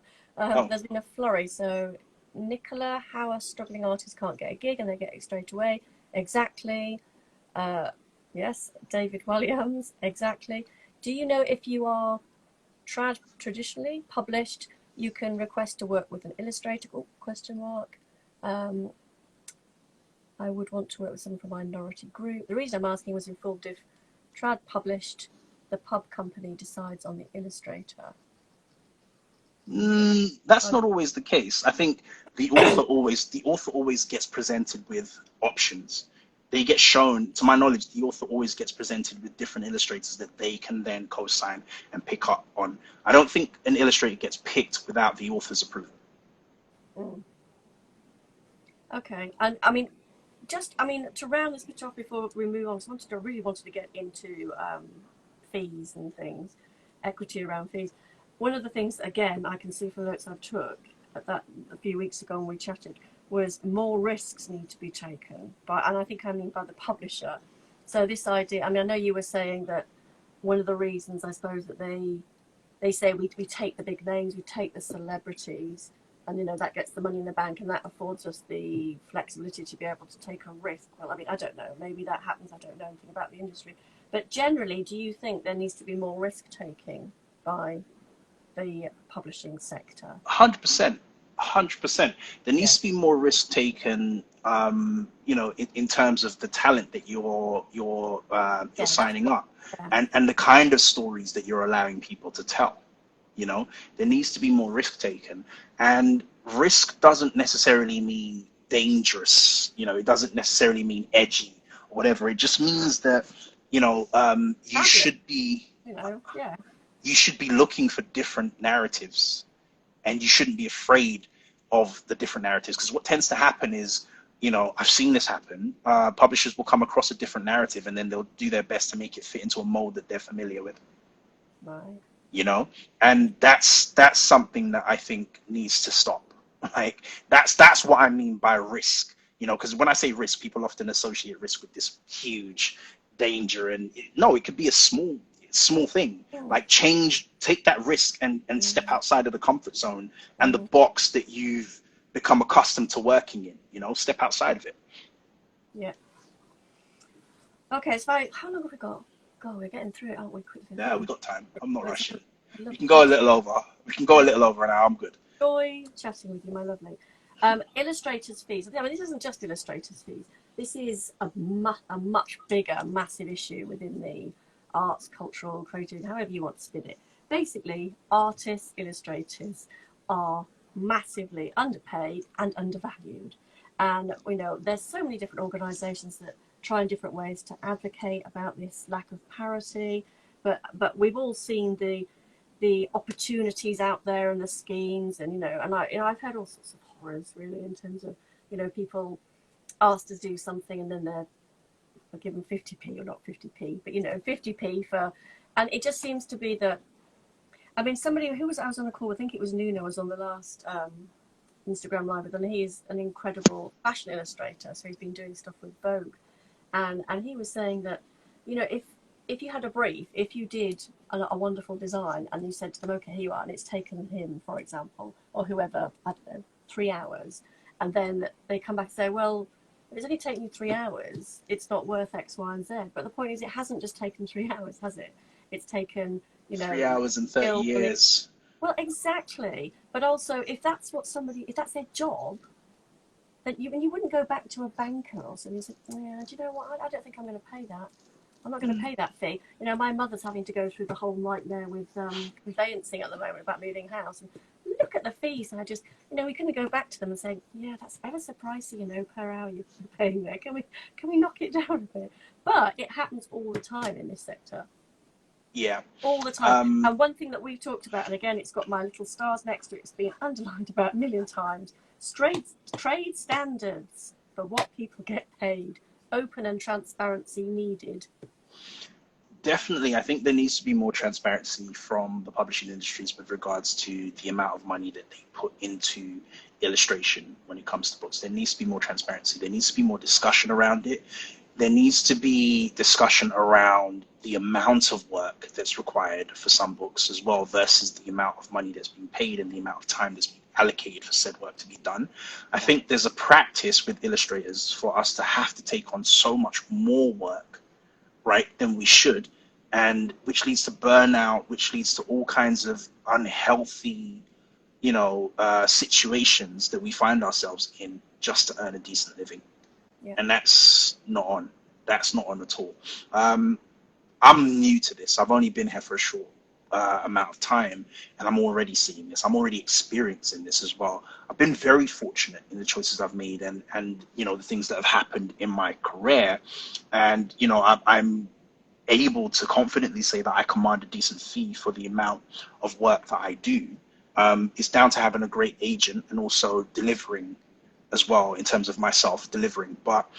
There's been a flurry. So Nicola, how a struggling artist can't get a gig and they get it straight away. Exactly. Yes, David Williams, exactly. Do you know if you are traditionally published, you can request to work with an illustrator? Question mark. I would want to work with someone from a minority group. The reason I'm asking was involved if trad published, the pub company decides on the illustrator. That's not always the case. I think the author always gets presented with options. They get shown, to my knowledge, the author always gets presented with different illustrators that they can then co-sign and pick up on. I don't think an illustrator gets picked without the author's approval. Okay, and I mean, to round this bit off before we move on, I really wanted to get into fees and things, equity around fees. One of the things, again, I can see from the notes I took at that a few weeks ago when we chatted, was more risks need to be taken and I think I mean by the publisher. So this idea, I mean, I know you were saying that one of the reasons, I suppose, that they say we take the big names, we take the celebrities, and, you know, that gets the money in the bank and that affords us the flexibility to be able to take a risk. Well, I mean, I don't know, maybe that happens, I don't know anything about the industry, but generally, do you think there needs to be more risk taking by the publishing sector? 100%. 100%. There needs to be more risk taken, you know, in terms of the talent that you're signing up, and the kind of stories that you're allowing people to tell. You know, there needs to be more risk taken, and risk doesn't necessarily mean dangerous. You know, it doesn't necessarily mean edgy or whatever. It just means that, you know, you should be, you should be looking for different narratives. And you shouldn't be afraid of the different narratives, because what tends to happen is, you know, I've seen this happen. Publishers will come across a different narrative, and then they'll do their best to make it fit into a mold that they're familiar with. Right. You know, and that's something that I think needs to stop. Like that's what I mean by risk. You know, because when I say risk, people often associate risk with this huge danger, and no, it could be a small thing. Like take that risk and step outside of the comfort zone and the box that you've become accustomed to working in. You know, step outside of it. Yeah. Okay, so how long have we got? God, we're getting through it, aren't we? Quickly. Yeah, we got time. I'm not rushing. We can go a little over. We can go a little over an hour. I'm good. Joy chatting with you, my lovely. Illustrators fees. I mean, this isn't just illustrators fees. This is a much bigger, massive issue within the arts, cultural, creative, however you want to spin it. Basically, artists, illustrators are massively underpaid and undervalued. And, you know, there's so many different organisations that try in different ways to advocate about this lack of parity. But we've all seen the opportunities out there and the schemes, and, you know, and I've heard all sorts of horrors, really, in terms of, you know, people asked to do something and then they're given 50p, or not 50p, but, you know, 50p for And it just seems to be that, I mean, somebody who was, I was on a call, I think it was Nuno, was on the last Instagram Live, and he's an incredible fashion illustrator, so he's been doing stuff with Vogue, and he was saying that, you know, if you had a brief, if you did a wonderful design and you said to them, okay, here you are, and it's taken him, for example, or whoever, I don't know, 3 hours, and then they come back and say, well, if it's only taken you 3 hours, it's not worth X, Y, and Z. But the point is, it hasn't just taken 3 hours, has it? It's taken, you know, 3 hours and 30 years. Well, exactly. But also, if that's their job, then you wouldn't go back to a banker or something and say, oh, yeah, do you know what? I don't think I'm going to pay that. I'm not going to pay that fee. You know, my mother's having to go through the whole nightmare with conveyancing at the moment about moving house. And look at the fees. And I just, you know, we couldn't go back to them and say, yeah, that's ever so pricey, you know, per hour you're paying there. Can we knock it down a bit? But it happens all the time in this sector. Yeah. All the time. And one thing that we've talked about, and again, it's got my little stars next to it, it's been underlined about a million times, trade standards for what people get paid, open and transparency needed. Definitely, I think there needs to be more transparency from the publishing industries with regards to the amount of money that they put into illustration when it comes to books. There needs to be more transparency. There needs to be more discussion around it. There needs to be discussion around the amount of work that's required for some books as well versus the amount of money that's being paid and the amount of time that's being allocated for said work to be done. I think there's a practice with illustrators for us to have to take on so much more work, right, than we should, and which leads to burnout, which leads to all kinds of unhealthy, you know, situations that we find ourselves in just to earn a decent living. Yeah. And that's not on at all. I'm new to this. I've only been here for a short amount of time, and I'm already seeing this. I'm already experiencing this as well. I've been very fortunate in the choices I've made and you know, the things that have happened in my career, and you know, I'm able to confidently say that I command a decent fee for the amount of work that I do. It's down to having a great agent and also delivering as well, in terms of myself delivering. But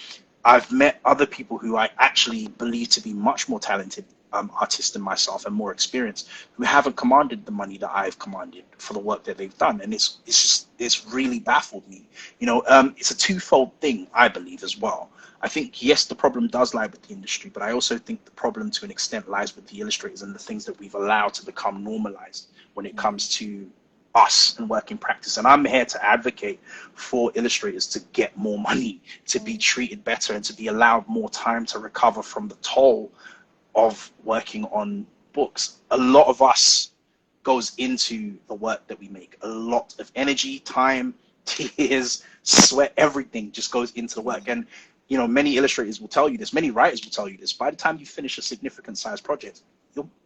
I've met other people who I actually believe to be much more talented artists than myself and more experienced, who haven't commanded the money that I've commanded for the work that they've done. And it's really baffled me. You know, it's a twofold thing, I believe, as well. I think, yes, the problem does lie with the industry, but I also think the problem to an extent lies with the illustrators and the things that we've allowed to become normalized when it comes to us and working practice. And I'm here to advocate for illustrators to get more money, to be treated better, and to be allowed more time to recover from the toll of working on books. A lot of us goes into the work that we make. A lot of energy, time, tears, sweat, everything just goes into the work. And you know, many illustrators will tell you this, many writers will tell you this. By the time you finish a significant size project,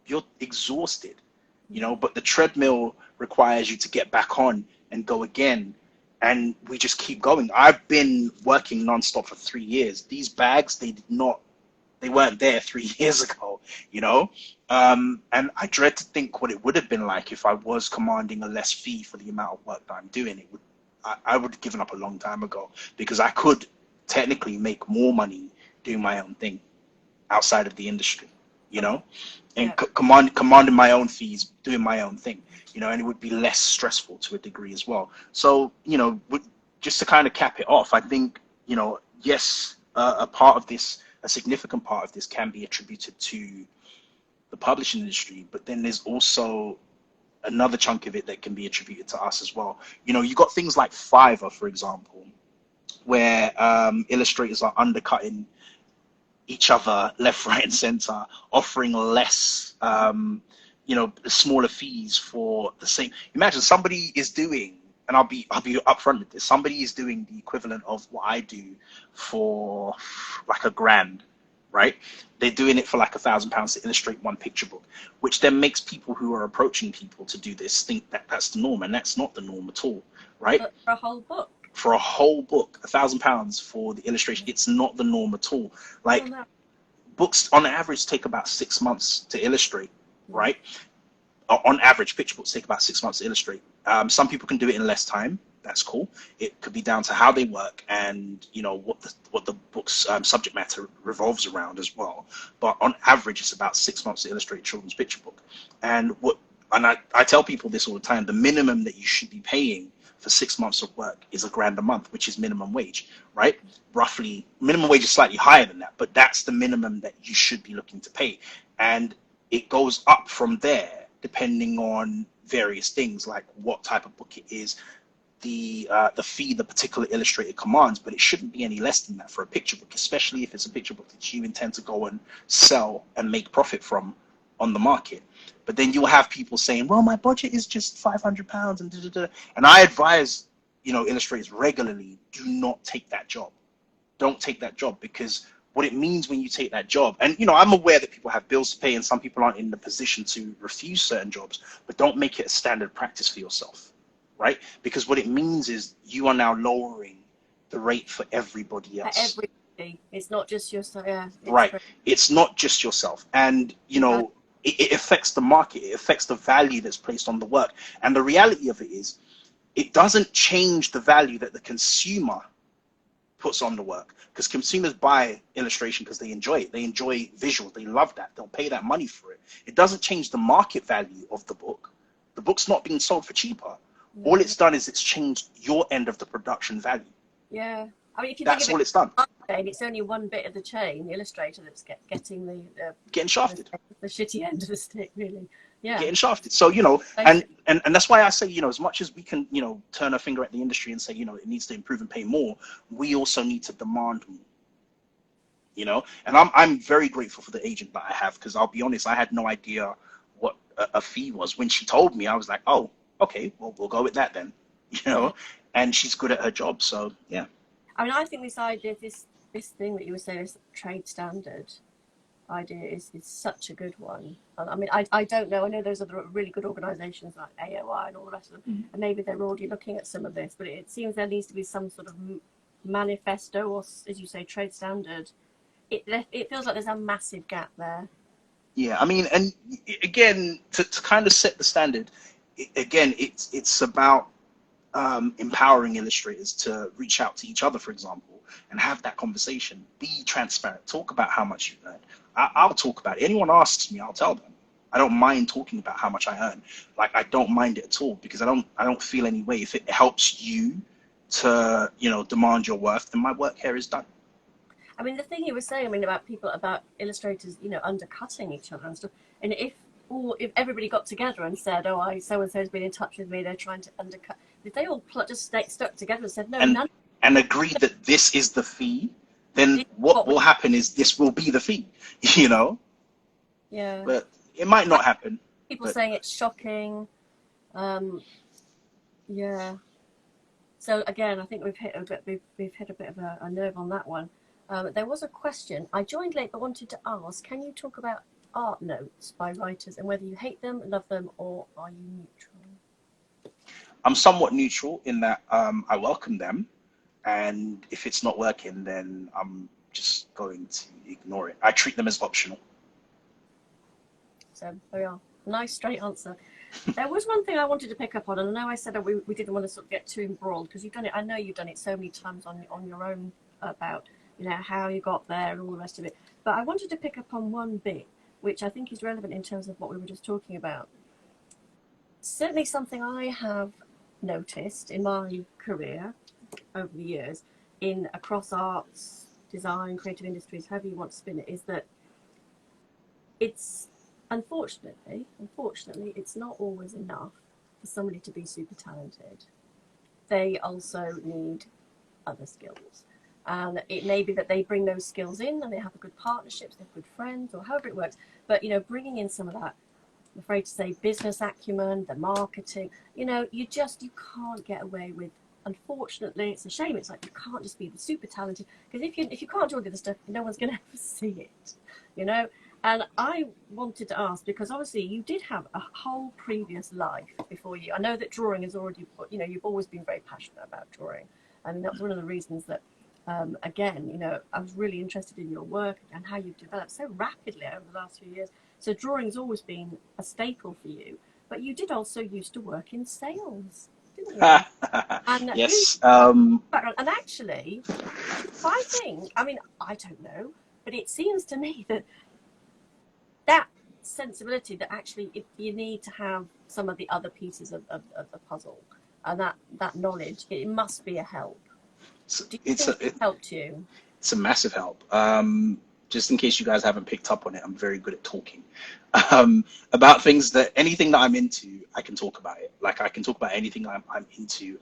you're exhausted. You know, but the treadmill requires you to get back on and go again. And we just keep going. I've been working nonstop for 3 years. These bags, they weren't there 3 years ago, you know? And I dread to think what it would have been like if I was commanding a less fee for the amount of work that I'm doing. I would have given up a long time ago, because I could technically make more money doing my own thing outside of the industry, you know? And commanding my own fees, doing my own thing, you know, and it would be less stressful to a degree as well. So, you know, just to kind of cap it off, I think, you know, yes, a significant part of this can be attributed to the publishing industry, but then there's also another chunk of it that can be attributed to us as well. You know, you got things like Fiverr, for example, where illustrators are undercutting each other left, right, and center, offering less, you know, smaller fees for the same. Imagine somebody is doing, and I'll be upfront with this. Somebody is doing the equivalent of what I do for like $1,000, right? They're doing it for like £1,000 to illustrate one picture book, which then makes people who are approaching people to do this think that that's the norm, and that's not the norm at all, right? For a whole book. For a whole book, £1,000 for the illustration, it's not the norm at all. Like, books on average take about 6 months to illustrate, right? On average, picture books take about 6 months to illustrate. Some people can do it in less time, that's cool. It could be down to how they work and, you know, what the book's subject matter revolves around as well. But on average, it's about 6 months to illustrate a children's picture book. And I tell people this all the time, the minimum that you should be paying for 6 months of work is £1,000 a month, which is minimum wage, right? Roughly, minimum wage is slightly higher than that, but that's the minimum that you should be looking to pay. And it goes up from there, depending on various things like what type of book it is, the fee the particular illustrator commands, but it shouldn't be any less than that for a picture book, especially if it's a picture book that you intend to go and sell and make profit from on the market. But then you'll have people saying, well, my budget is just £500 and da, da, da. And I advise, you know, illustrators regularly, do not take that job. Don't take that job, because what it means when you take that job, and, you know, I'm aware that people have bills to pay and some people aren't in the position to refuse certain jobs, but don't make it a standard practice for yourself, right? Because what it means is you are now lowering the rate for everybody else. For everybody. It's not just yourself. Yeah, right. It's not just yourself. And, you know, it affects the market. It affects the value that's placed on the work. And the reality of it is, it doesn't change the value that the consumer puts on the work, because consumers buy illustration because they enjoy it. They enjoy visuals. They love that. They'll pay that money for it. It doesn't change the market value of the book. The book's not being sold for cheaper. No. All it's done is it's changed your end of the production value. Yeah. I mean, if you that's all it's done. It's only one bit of the chain, the illustrator, that's getting getting shafted. The shitty end of the stick, really. Yeah. Getting shafted. So, you know, and that's why I say, you know, as much as we can, you know, turn our finger at the industry and say, you know, it needs to improve and pay more, we also need to demand more. You know, and I'm very grateful for the agent that I have, because I'll be honest, I had no idea what a fee was. When she told me, I was like, oh, okay, well, we'll go with that then. You know, and she's good at her job, so yeah. I mean, I think this idea, this thing that you were saying, this trade standard idea is such a good one. I mean, I don't know. I know there's other really good organisations like AOI and all the rest of them, and maybe they're already looking at some of this, but it seems there needs to be some sort of manifesto or, as you say, trade standard. It feels like there's a massive gap there. Yeah, I mean, and again, to kind of set the standard, again, it's about empowering illustrators to reach out to each other, for example, and have that conversation. Be transparent. Talk about how much you earn. I'll talk about it. Anyone asks me, I'll tell them. I don't mind talking about how much I earn. Like, I don't mind it at all, because I don't feel any way. If it helps you to, you know, demand your worth, then my work here is done. I mean, the thing you were saying, I mean, about illustrators, you know, undercutting each other and stuff, and if everybody got together and said, oh, so and so's been in touch with me, they're trying to undercut. If they all just stuck together and said, no, none. And agreed that this is the fee, then what will happen is this will be the fee, you know? Yeah. But it might not happen. People saying it's shocking. Yeah. So again, I think we've hit a bit of a nerve on that one. There was a question. I joined late but wanted to ask, can you talk about art notes by writers and whether you hate them, love them, or are you neutral? I'm somewhat neutral in that I welcome them, and if it's not working, then I'm just going to ignore it. I treat them as optional. So there we are. Nice straight answer. There was one thing I wanted to pick up on, and I know I said we didn't want to sort of get too embroiled, because you've done it. I know you've done it so many times on your own about, you know, how you got there and all the rest of it. But I wanted to pick up on one bit, which I think is relevant in terms of what we were just talking about. Certainly something I have noticed in my career over the years, across arts, design, creative industries, however you want to spin it, is that it's unfortunately, it's not always enough for somebody to be super talented. They also need other skills. And it may be that they bring those skills in and they have a good partnerships, they have good friends, or however it works. But, you know, bringing in some of that, I'm afraid to say, business acumen, the marketing, you know, you can't get away with. Unfortunately, it's a shame. It's like you can't just be the super talented, because if you can't do all the other stuff, no one's going to ever see it, you know. And I wanted to ask, because obviously you did have a whole previous life before you. I know that drawing is already, you know, you've always been very passionate about drawing. I mean, that was one of the reasons that, again, you know, I was really interested in your work and how you've developed so rapidly over the last few years. So drawing's always been a staple for you. But you did also used to work in sales, didn't Yeah. And Yes. and actually, I think, I mean, I don't know, but it seems to me that that sensibility, that actually if you need to have some of the other pieces of the puzzle and that knowledge, it must be a help. Do you It's think it helped you? it's a massive help. Just in case you guys haven't picked up on it, I'm very good at talking about things that anything that I'm into, I can talk about it. Like I can talk about anything I'm into.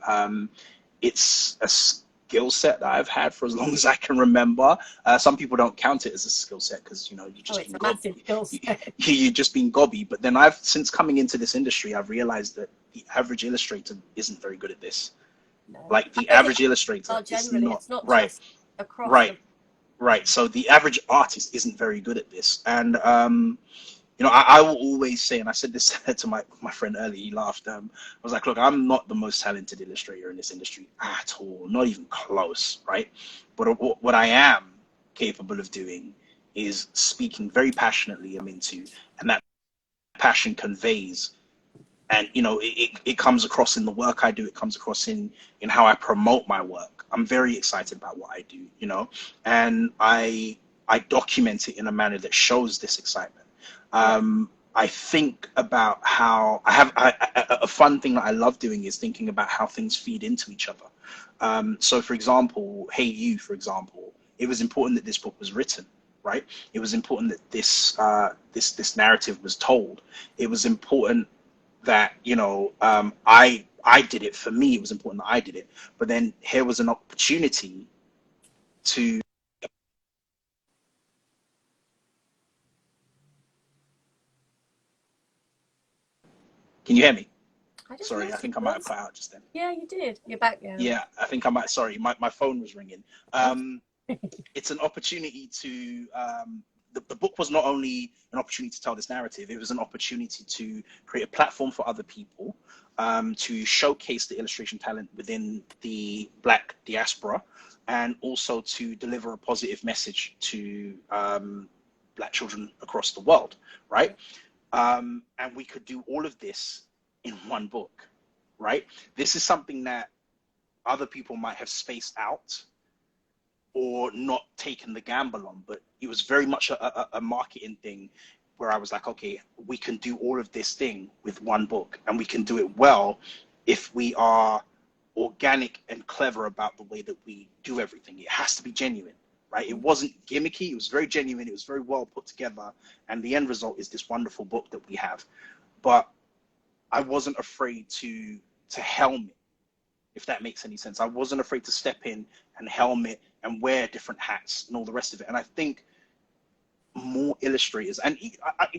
It's a skill set that I've had for as long as I can remember. Some people don't count it as a skill set because, you know, you just It's a massive skill set. you just been gobby. But then since coming into this industry, I've realized that the average illustrator isn't very good at this. No. Like the average illustrator is Generally, not it's not right. just across Right. the. Right. So the average artist isn't very good at this. And, you know, I will always say, and I said this to my friend earlier, he laughed. I was like, look, I'm not the most talented illustrator in this industry at all, not even close. Right. But what I am capable of doing is speaking very passionately I'm into, and that passion conveys. And you know it comes across in the work I do. It comes across in how I promote my work. I'm very excited about what I do, you know, and I document it in a manner that shows this excitement. I think about how a fun thing that I love doing is thinking about how things feed into each other. So for example, Hey You, for example, it was important that this book was written, right? It was important that this narrative was told. It was important that, you know, I did it. For me, it was important that I did it. But then here was an opportunity to. Can you hear me? Sorry, I think I might have cut out just then. Yeah, you did. You're back now. Yeah, I think I might. Sorry, my phone was ringing. It's an opportunity to. The book was not only an opportunity to tell this narrative, it was an opportunity to create a platform for other people, to showcase the illustration talent within the Black diaspora, and also to deliver a positive message to Black children across the world, right? And we could do all of this in one book, right? This is something that other people might have spaced out or not taken the gamble on, but it was very much a marketing thing where I was like, okay, we can do all of this thing with one book, and we can do it well if we are organic and clever about the way that we do everything. It has to be genuine, right? It wasn't gimmicky. It was very genuine. It was very well put together. And the end result is this wonderful book that we have. But I wasn't afraid to helm it, if that makes any sense. I wasn't afraid to step in and helmet and wear different hats and all the rest of it. And I think more illustrators, and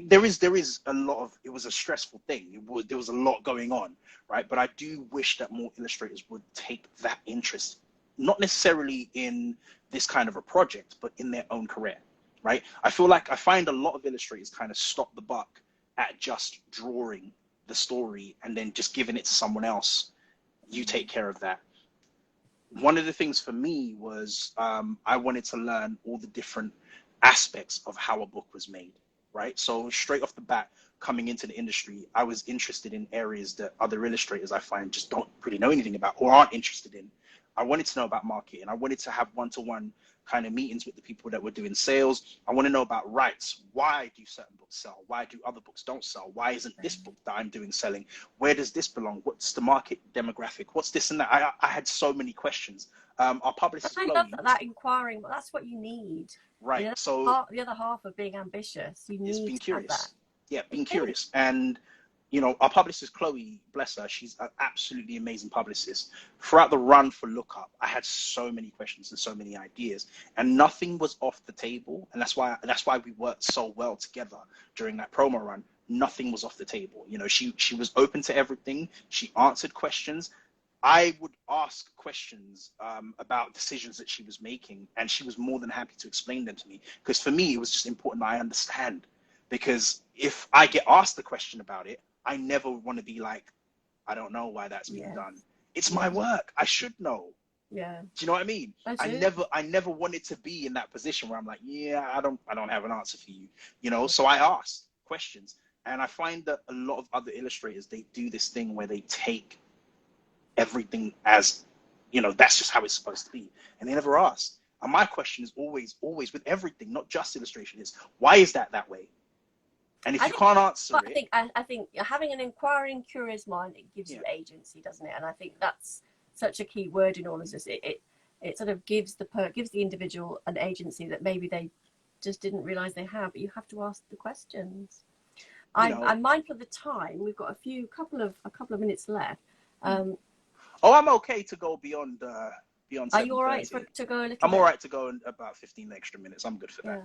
there is a lot of, it was a stressful thing. There was a lot going on, right? But I do wish that more illustrators would take that interest, not necessarily in this kind of a project, but in their own career, right? I feel like I find a lot of illustrators kind of stop the buck at just drawing the story and then just giving it to someone else. You take care of that. One of the things for me was I wanted to learn all the different aspects of how a book was made, right? So straight off the bat, coming into the industry, I was interested in areas that other illustrators I find just don't really know anything about or aren't interested in. I wanted to know about marketing. I wanted to have one-to-one kind of meetings with the people that were doing sales. I want to know about rights. Why do certain books sell? Why do other books don't sell? Why isn't this book that I'm doing selling? Where does this belong? What's the market demographic? What's this and that? I had so many questions. Our publicist, I love that inquiring. Well, that's what you need. Right. You know, so the other half of being ambitious, you need being to have that. curious. Yeah, being curious. And you know, our publicist, Chloe, bless her, she's an absolutely amazing publicist. Throughout the run for Lookup, I had so many questions and so many ideas, and nothing was off the table. And that's why we worked so well together during that promo run. Nothing was off the table. You know, she was open to everything. She answered questions. I would ask questions about decisions that she was making, and she was more than happy to explain them to me. Because for me, it was just important that I understand. Because if I get asked the question about it, I never want to be like, I don't know why that's being done. It's my work. I should know. Yeah. Do you know what I mean? I never wanted to be in that position where I'm like, yeah, I don't have an answer for you. You know, so I ask questions. And I find that a lot of other illustrators, they do this thing where they take everything as, that's just how it's supposed to be. And they never asked. And my question is always with everything, not just illustration, is why is that way? And if you can't answer it, I think having an inquiring, curious mind, it gives you agency, doesn't it? And I think that's such a key word in all of this. It sort of gives the individual an agency that maybe they just didn't realize they have. But you have to ask the questions. I'm mindful of the time. We've got a couple of minutes left. I'm okay to go beyond. Are you all right to go a little? I'm all right to go in about 15 extra minutes. I'm good for that. Yeah.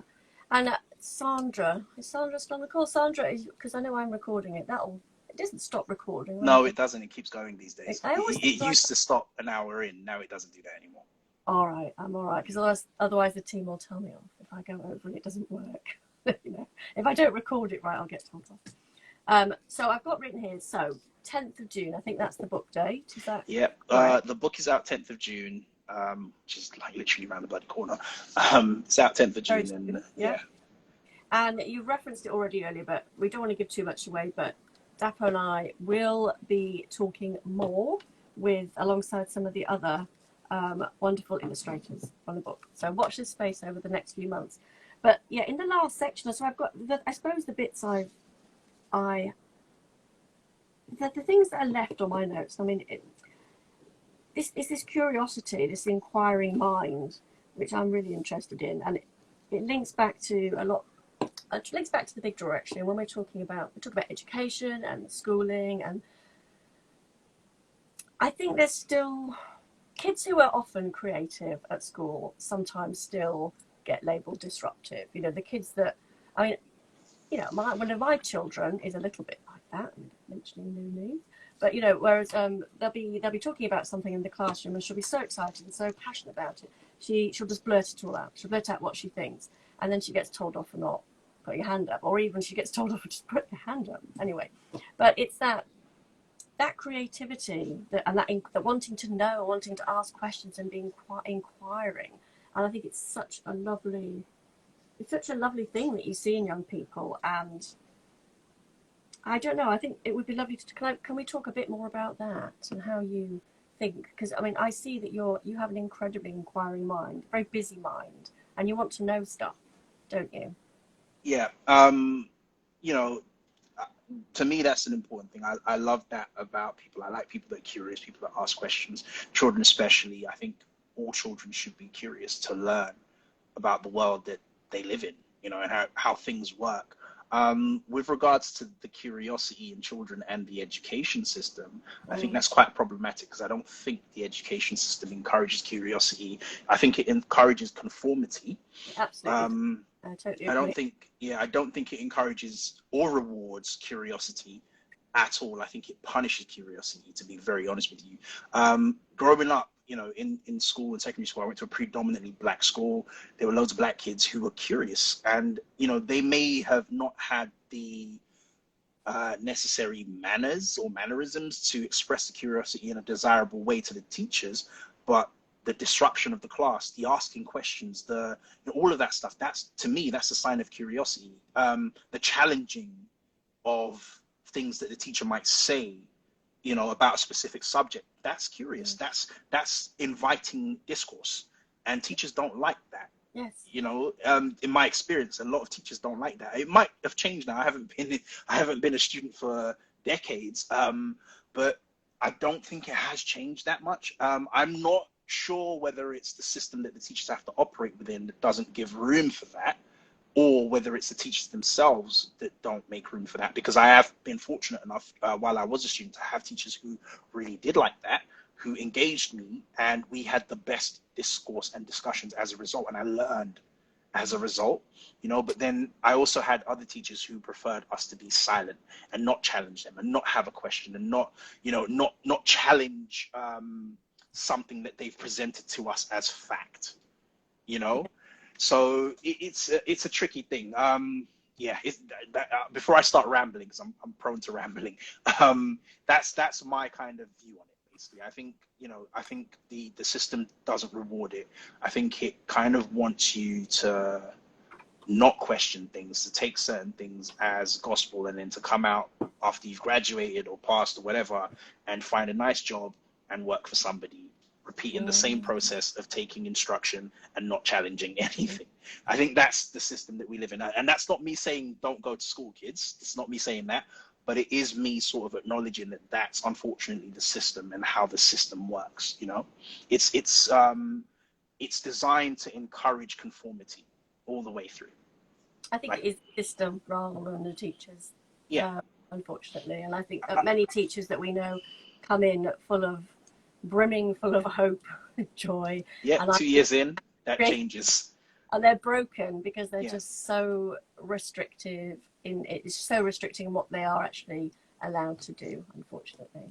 And Sandra, is Sandra still on the call? Sandra, because I know I'm recording it. It doesn't stop recording. Right? No, it doesn't. It keeps going these days. It used to stop an hour in. Now it doesn't do that anymore. All right, I'm all right, because otherwise the team will tell me off if I go over and it doesn't work. If I don't record it right, I'll get told off. So I've got written here. So 10th of June, I think that's the book date. Is that? Yep. Right? The book is out 10th of June. Which is like literally around the bloody corner. It's out 10th of June. And, yeah. And you referenced it already earlier, but we don't want to give too much away. But Dapo and I will be talking more alongside some of the other wonderful illustrators on the book. So watch this space over the next few months. But yeah, in the last section, so I've got I suppose the bits the things that are left on my notes. I mean, this curiosity, this inquiring mind, which I'm really interested in, and it links back to a lot. It links back to the big draw, actually. When we talk about education and schooling, and I think there's still kids who are often creative at school sometimes still get labelled disruptive. The kids that, I mean, one of my children is a little bit like that, mentioning no names. But whereas they'll be talking about something in the classroom, and she'll be so excited and so passionate about it, she'll just blurt it all out. She'll blurt out what she thinks, and then she gets told off for not putting your hand up, or even she gets told off for just put your hand up. Anyway, but it's that creativity that wanting to know, wanting to ask questions, and being inquiring. And I think it's such a lovely thing that you see in young people. And I don't know, I think it would be lovely can we talk a bit more about that and how you think? Because I mean, I see that you have an incredibly inquiring mind, very busy mind, and you want to know stuff, don't you? Yeah. To me, that's an important thing. I love that about people. I like people that are curious, people that ask questions, children especially. I think all children should be curious to learn about the world that they live in, and how things work. With regards to the curiosity in children and the education system, I think that's quite problematic, because I don't think the education system encourages curiosity. I think it encourages conformity. Absolutely. I totally agree. I don't think it encourages or rewards curiosity at all. I think it punishes curiosity, to be very honest with you. Growing up, in school, in secondary school, I went to a predominantly black school. There were loads of black kids who were curious, and they may have not had the necessary manners or mannerisms to express the curiosity in a desirable way to the teachers, but the disruption of the class, the asking questions, all of that stuff, to me, that's a sign of curiosity. The challenging of things that the teacher might say, about a specific subject, that's curious. That's inviting discourse, and teachers don't like that. Yes. In my experience, a lot of teachers don't like that. It might have changed now. I haven't been a student for decades, but I don't think it has changed that much. I'm not sure whether it's the system that the teachers have to operate within that doesn't give room for that, or whether it's the teachers themselves that don't make room for that. Because I have been fortunate enough, while I was a student, to have teachers who really did like that, who engaged me, and we had the best discourse and discussions as a result, and I learned as a result, but then I also had other teachers who preferred us to be silent and not challenge them, and not have a question, and not challenge something that they've presented to us as fact, So it's a tricky thing. Before I start rambling, because I'm prone to rambling, that's my kind of view on it. Basically, I think the system doesn't reward it. I think it kind of wants you to not question things, to take certain things as gospel, and then to come out after you've graduated or passed or whatever and find a nice job and work for somebody, repeating the same process of taking instruction and not challenging anything. I think that's the system that we live in. And that's not me saying don't go to school, kids. It's not me saying that, but it is me sort of acknowledging that that's unfortunately the system and how the system works. You know, it's designed to encourage conformity all the way through. I think it is the system rather than the teachers. Yeah. Unfortunately, and I think that many teachers that we know come in brimming full of hope and joy. Yeah, and 2 years in, that changes. And they're broken because they're just so restrictive it's so restricting what they are actually allowed to do, unfortunately.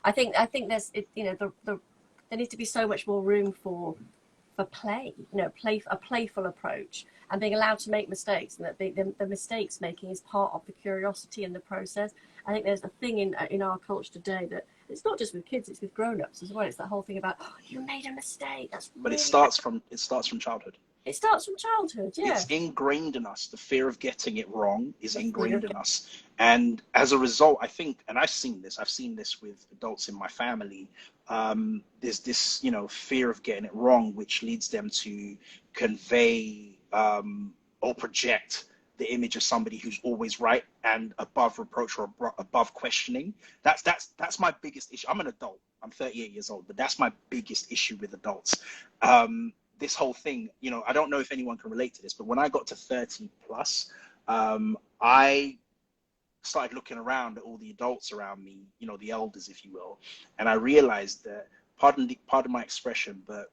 I think there's there needs to be so much more room for play, a playful approach, and being allowed to make mistakes, and that the mistakes making is part of the curiosity and the process. I think there's a thing in our culture today that it's not just with kids, it's with grown-ups as well. It's that whole thing about, oh, you made a mistake. But it starts from childhood. It starts from childhood, yeah. It's ingrained in us. The fear of getting it wrong is ingrained in us. And as a result, I think, and I've seen this with adults in my family, there's this, fear of getting it wrong, which leads them to convey or project the image of somebody who's always right and above reproach or above questioning. That's my biggest issue. I'm an adult. I'm 38 years old, but that's my biggest issue with adults. This whole thing, I don't know if anyone can relate to this, but when I got to 30 plus, I started looking around at all the adults around me, the elders, if you will, and I realized that, pardon my expression, but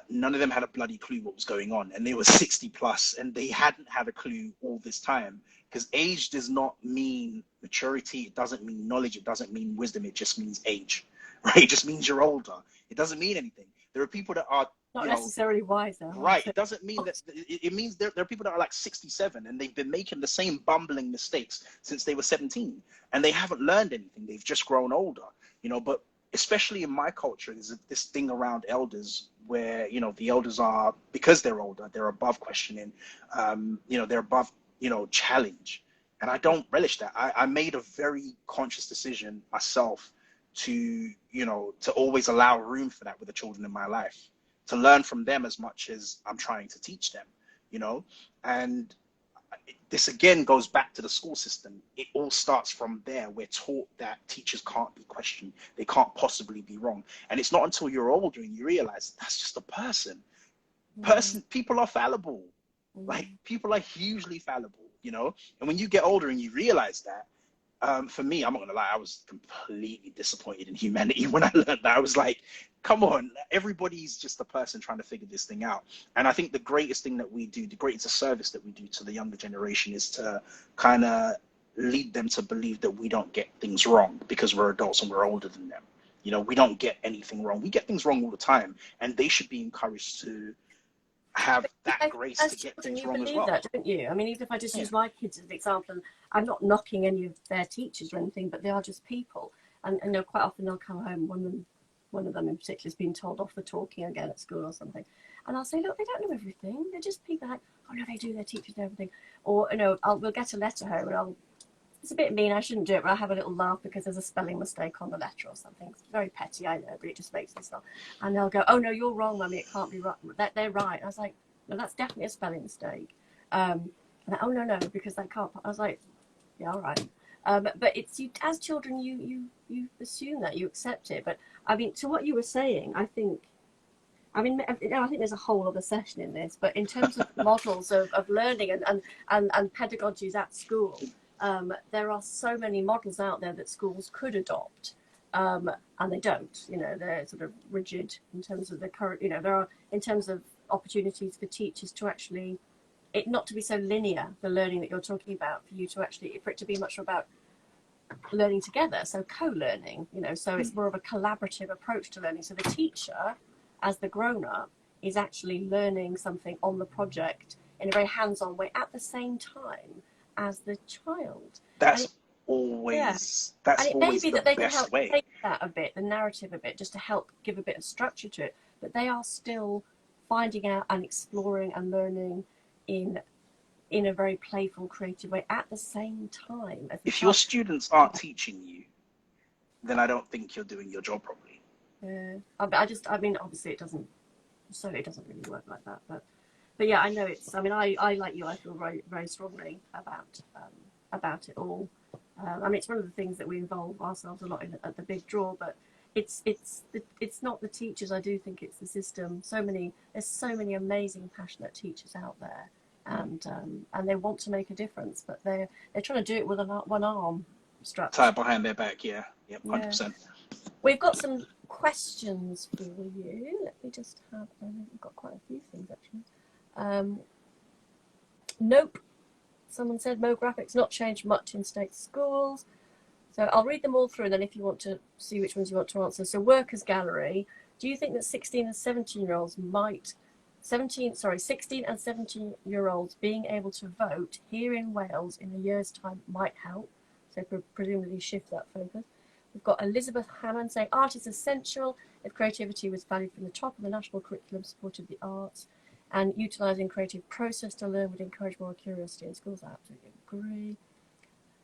none of them had a bloody clue what was going on, and they were 60 plus, and they hadn't had a clue all this time. Because age does not mean maturity, it doesn't mean knowledge, it doesn't mean wisdom, it just means age, right? It just means you're older. It doesn't mean anything. There are people that are not necessarily wise, though. Right. It doesn't mean that. It means there are people that are like 67 and they've been making the same bumbling mistakes since they were 17, and they haven't learned anything. They've just grown older, But especially in my culture, there's this thing around elders where the elders are, because they're older, they're above questioning, they're above challenge, and I don't relish that. I made a very conscious decision myself to always allow room for that with the children in my life, to learn from them as much as I'm trying to teach them, and this again goes back to the school system. It all starts from there. We're taught that teachers can't be questioned. They can't possibly be wrong. And it's not until you're older and you realize that's just a person. People are fallible. Like, people are hugely fallible, and when you get older and you realize that, for me, I'm not gonna lie, I was completely disappointed in humanity when I learned that. I was like, come on, everybody's just a person trying to figure this thing out. And I think the greatest thing that we do, the greatest service that we do to the younger generation, is to kind of lead them to believe that we don't get things wrong because we're adults and we're older than them. We don't get anything wrong. We get things wrong all the time, and they should be encouraged to have that grace to get things wrong as well. That, don't you? I mean, even if I just use my kids as an example, I'm not knocking any of their teachers or anything, but they are just people. And quite often they'll come home, one of them in particular has been told off for talking again at school or something. And I'll say, look, they don't know everything. They're just people like, oh no, they do, their teachers know everything. Or, we'll get a letter home and it's a bit mean, I shouldn't do it, but I'll have a little laugh because there's a spelling mistake on the letter or something. It's very petty, I know, but it just makes me laugh. And they'll go, oh no, you're wrong, Mummy, it can't be right. They're right. And I was like, no, that's definitely a spelling mistake. And oh no, because they can't. I was like, yeah, all right. But it's you as children, you assume that, you accept it. But I mean, to what you were saying, I think there's a whole other session in this. But in terms of models of learning and pedagogies at school, there are so many models out there that schools could adopt, and they don't. They're sort of rigid in terms of the current. There are, in terms of opportunities for teachers to actually, it not to be so linear, the learning that you're talking about, for it to be much more about learning together, so co-learning, so it's more of a collaborative approach to learning. So the teacher, as the grown-up, is actually learning something on the project in a very hands-on way at the same time as the child. That's always the best way. And it may be that they can help take that a bit, the narrative a bit, just to help give a bit of structure to it, but they are still finding out and exploring and learning in a very playful, creative way at the same time. If your students aren't teaching you, then I don't think you're doing your job properly. Yeah, I mean, obviously it doesn't really work like that, but yeah, I know it's. I mean, I like you. I feel very, very strongly about it all. I mean, it's one of the things that we involve ourselves a lot in at the Big Draw, but it's not the teachers. I do think it's the system. There's so many amazing, passionate teachers out there, and they want to make a difference, but they're trying to do it with one arm strapped Tied behind their back, yeah, yep, 100%. We've got some questions for you. Let me just have. We've got quite a few things actually. Nope. Someone said Mo graphics not changed much in state schools. So I'll read them all through, and then if you want to see which ones you want to answer. So Workers Gallery. Do you think that 16 and 17-year-olds 16 and 17-year-olds being able to vote here in Wales in a year's time might help? So presumably shift that focus. We've got Elizabeth Hammond saying art is essential if creativity was valued from the top of the national curriculum supported the arts, and utilising creative process to learn would encourage more curiosity in schools. I absolutely agree.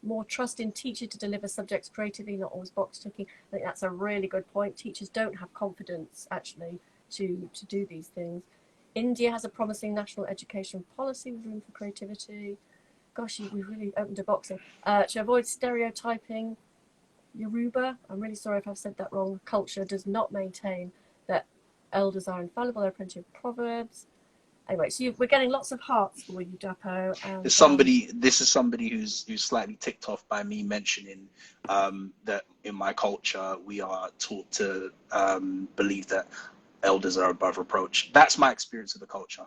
More trust in teachers to deliver subjects creatively, not always box ticking. I think that's a really good point. Teachers don't have confidence actually to do these things. India has a promising national education policy with room for creativity. Gosh, we've really opened a box here. To avoid stereotyping, Yoruba, I'm really sorry if I've said that wrong, culture does not maintain that elders are infallible. There are plenty of proverbs. Anyway, so we're getting lots of hearts for you, Dapo. And, This is somebody who's slightly ticked off by me mentioning that in my culture we are taught to believe that elders are above reproach. That's my experience of the culture.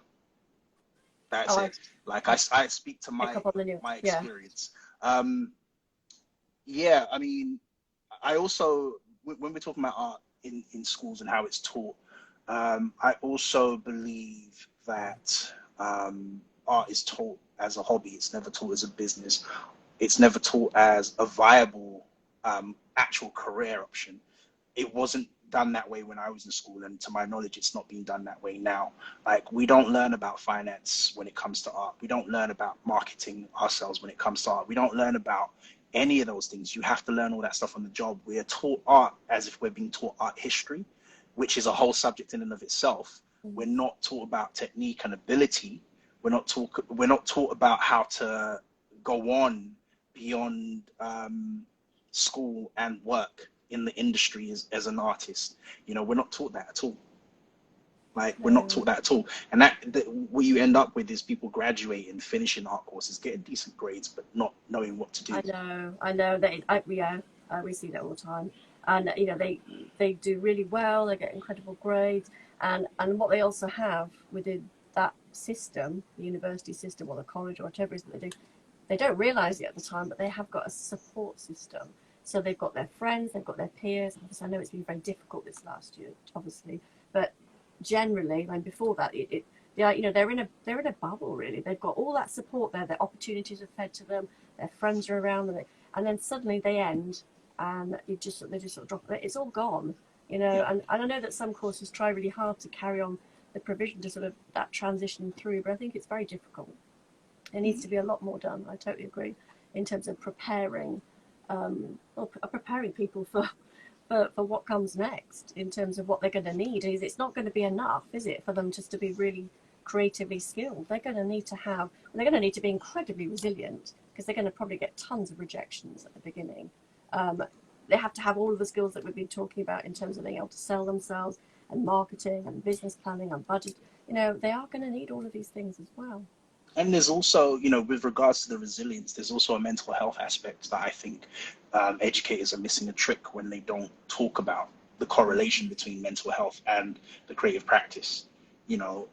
That's it. Like I speak to my experience. Yeah, I mean, I also, when we're talking about art in schools and how it's taught, I also believe that art is taught as a hobby. It's never taught as a business. It's never taught as a viable actual career option. It wasn't done that way when I was in school, and to my knowledge, it's not being done that way now. Like, we don't learn about finance when it comes to art. We don't learn about marketing ourselves when it comes to art. We don't learn about any of those things. You have to learn all that stuff on the job. We are taught art as if we're being taught art history, which is a whole subject in and of itself. We're not taught about technique and ability. We're not taught about how to go on beyond school and work in the industry as an artist. You know, we're not taught that at all. Like, we're not taught that at all. And that what you end up with is people graduating, finishing art courses, getting decent grades, but not knowing what to do. I know. We see that all the time. And, you know, they do really well, they get incredible grades. And what they also have within that system, the university system or the college or whatever it is that they don't realise it at the time, but they have got a support system. So they've got their friends, they've got their peers. Obviously, I know it's been very difficult this last year, obviously, but generally, and before that, they're in a bubble really. They've got all that support there. Their opportunities are fed to them. Their friends are around them, and then suddenly they end, and they just sort of drop it. It's all gone, you know. And I know that some courses try really hard to carry on the provision to sort of that transition through, but I think it's very difficult. There needs to be a lot more done. I totally agree in terms of preparing people for what comes next in terms of what they're going to need. It's not going to be enough, is it, for them just to be really creatively skilled? They're going to need to be incredibly resilient, because they're going to probably get tons of rejections at the beginning. They have to have all of the skills that we've been talking about in terms of being able to sell themselves and marketing and business planning and budget. You know, they are going to need all of these things as well. And there's also, you know, with regards to the resilience, there's also a mental health aspect that I think educators are missing a trick when they don't talk about the correlation between mental health and the creative practice. You know,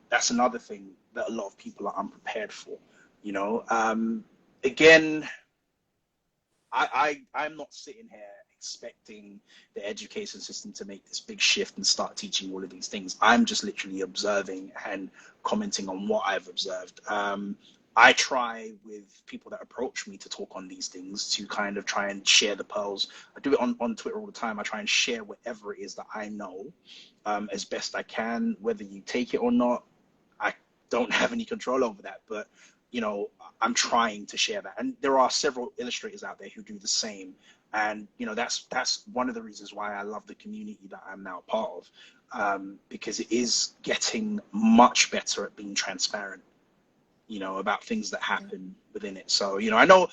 that's another thing that a lot of people are unprepared for. You know, again, I'm not sitting here expecting the education system to make this big shift and start teaching all of these things. I'm just literally observing and commenting on what I've observed. I try with people that approach me to talk on these things to kind of try and share the pearls. I do it on Twitter all the time. I try and share whatever it is that I know as best I can. Whether you take it or not, I don't have any control over that. But, you know, I'm trying to share that. And there are several illustrators out there who do the same. And that's one of the reasons why I love the community that I'm now part of, because it is getting much better at being transparent, about things that happen within it. So, I know,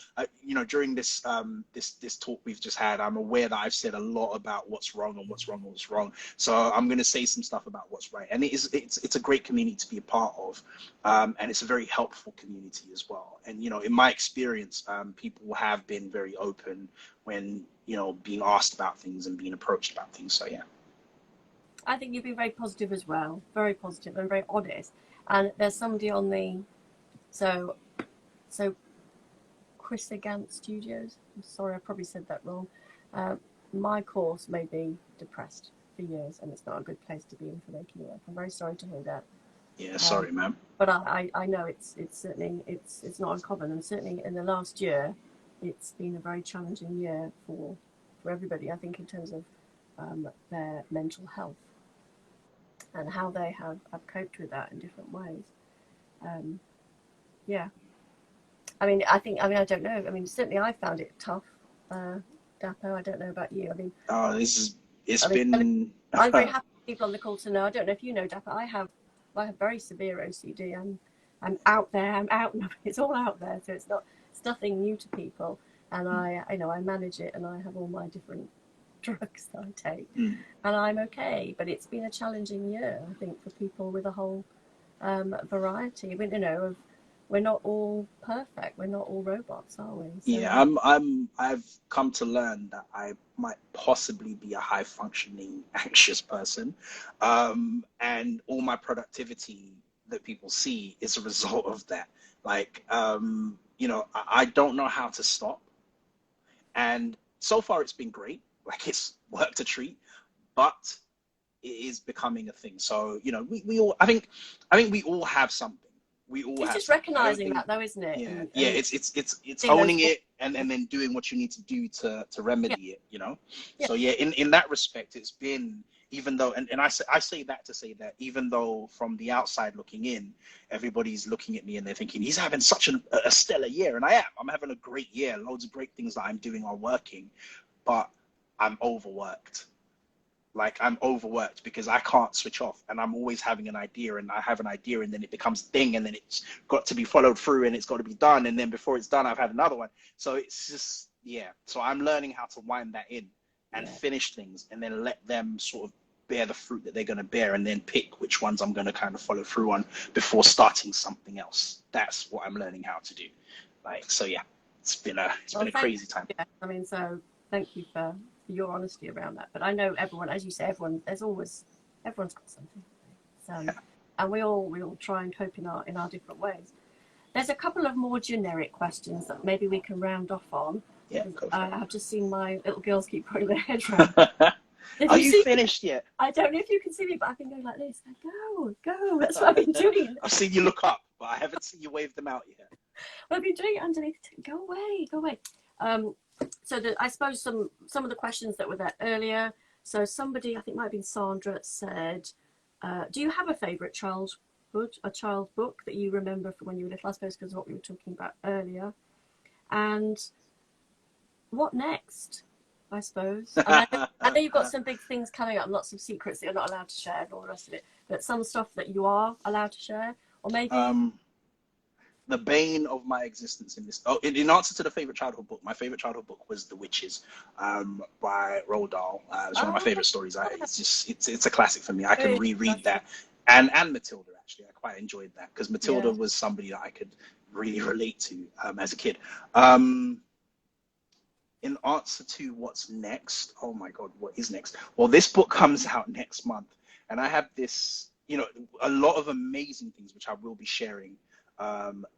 during this talk we've just had, I'm aware that I've said a lot about what's wrong and what's wrong and what's wrong. So I'm going to say some stuff about what's right. And it's a great community to be a part of. And it's a very helpful community as well. And, in my experience, people have been very open when, being asked about things and being approached about things. So, yeah. I think you've been very positive as well, very positive and very honest. And there's somebody on the So Chrysigant Studios. I'm sorry, I probably said that wrong. My course made me depressed for years, and it's not a good place to be in for making work. I'm very sorry to hear that. Yeah, sorry, ma'am. But I know it's certainly it's not uncommon, and certainly in the last year, it's been a very challenging year for everybody. I think in terms of their mental health and how they have coped with that in different ways. Yeah. I don't know. Certainly I found it tough, Dapo. I don't know about you. I'm very happy for people on the call to know. I don't know if you know, Dapo. I have very severe OCD. I'm out there. I'm out. It's all out there. So it's nothing new to people. And I manage it, and I have all my different drugs that I take, and I'm okay. But it's been a challenging year, I think, for people with a whole variety. We're not all perfect. We're not all robots, are we? So, yeah, I've come to learn that I might possibly be a high functioning anxious person, and all my productivity that people see is a result of that. Like, I don't know how to stop, and so far it's been great. Like, it's worked a treat, but it is becoming a thing. So, we all, I think we all have something. It's just recognizing that, though, isn't it? Yeah, it's owning it and then doing what you need to do to remedy it. Yeah. So yeah, in that respect, it's been, even though, and I say that to say that even though from the outside looking in, everybody's looking at me and they're thinking he's having such a stellar year, and I'm having a great year. Loads of great things that I'm doing are working, but I'm overworked. Like, I'm overworked because I can't switch off, and I'm always having an idea, and I have an idea, and then it becomes thing, and then it's got to be followed through, and it's got to be done, and then before it's done, I've had another one. So it's just, so I'm learning how to wind that in and finish things, and then let them sort of bear the fruit that they're going to bear, and then pick which ones I'm going to kind of follow through on before starting something else. That's what I'm learning how to do. Like, so yeah, it's been a crazy time. Yeah, so thank you for your honesty around that. But I know everyone, as you say, everyone's got something. So, and we all try and cope in our different ways. There's a couple of more generic questions that maybe we can round off on. Yeah, I've just seen my little girls keep putting their heads around. Are you finished yet? I don't know if you can see me, but I've been going like this. Go. That's what I've been doing. I've seen you look up, but I haven't seen you wave them out yet. Well, I've been doing it underneath. Go away. So I suppose some of the questions that were there earlier. So somebody, I think it might have been Sandra, said, do you have a favourite child book that you remember from when you were little? I suppose because of what we were talking about earlier. And what next, I suppose? And I know you've got some big things coming up, and lots of secrets that you're not allowed to share and all the rest of it. But some stuff that you are allowed to share, or maybe... the bane of my existence in this. Oh, in answer to the favorite childhood book, my favorite childhood book was The Witches, by Roald Dahl. It's one of my favorite stories. It's a classic for me. I can reread that, and Matilda, actually, I quite enjoyed that because Matilda was somebody that I could really relate to as a kid. In answer to what's next, oh my God, what is next? Well, this book comes out next month, and I have this, a lot of amazing things which I will be sharing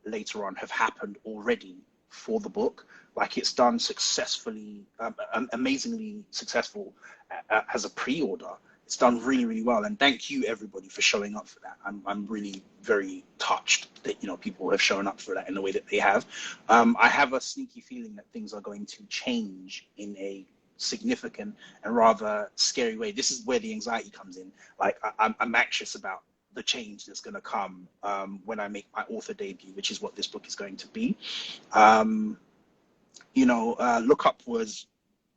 later on have happened already for the book. Like, it's done successfully, amazingly successful as a pre-order. It's done really, really well, and thank you everybody for showing up for that. I'm really very touched that people have shown up for that in the way that they have. I have a sneaky feeling that things are going to change in a significant and rather scary way. This is where the anxiety comes in. Like, I'm anxious about the change that's going to come when I make my author debut, which is what this book is going to be. Look Up was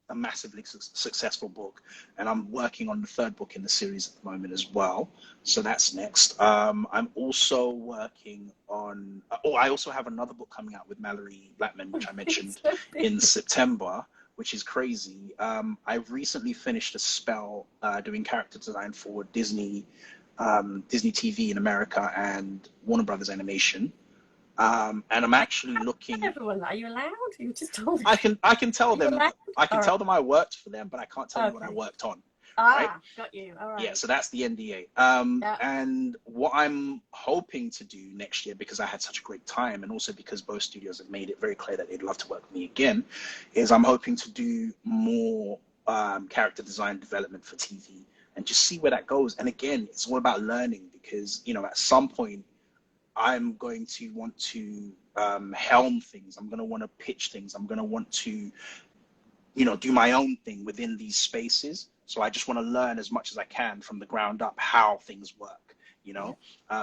a massively successful book, and I'm working on the third book in the series at the moment as well. So that's next. I'm also working on. Oh, I also have another book coming out with Mallory Blackman, which I mentioned in September, which is crazy. I've recently finished a spell doing character design for Disney TV in America and Warner Brothers Animation. And I'm actually looking. Everyone, are you allowed? You just told me. I can tell them. Allowed? I can tell them I worked for them, but I can't tell you what I worked on. Right? Got you. All right. Yeah, so that's the NDA. And what I'm hoping to do next year, because I had such a great time, and also because both studios have made it very clear that they'd love to work with me again, is I'm hoping to do more character design development for TV and just see where that goes. And again, it's all about learning, because at some point I'm going to want to helm things. I'm going to want to pitch things. I'm going to want to, do my own thing within these spaces. So I just want to learn as much as I can from the ground up how things work,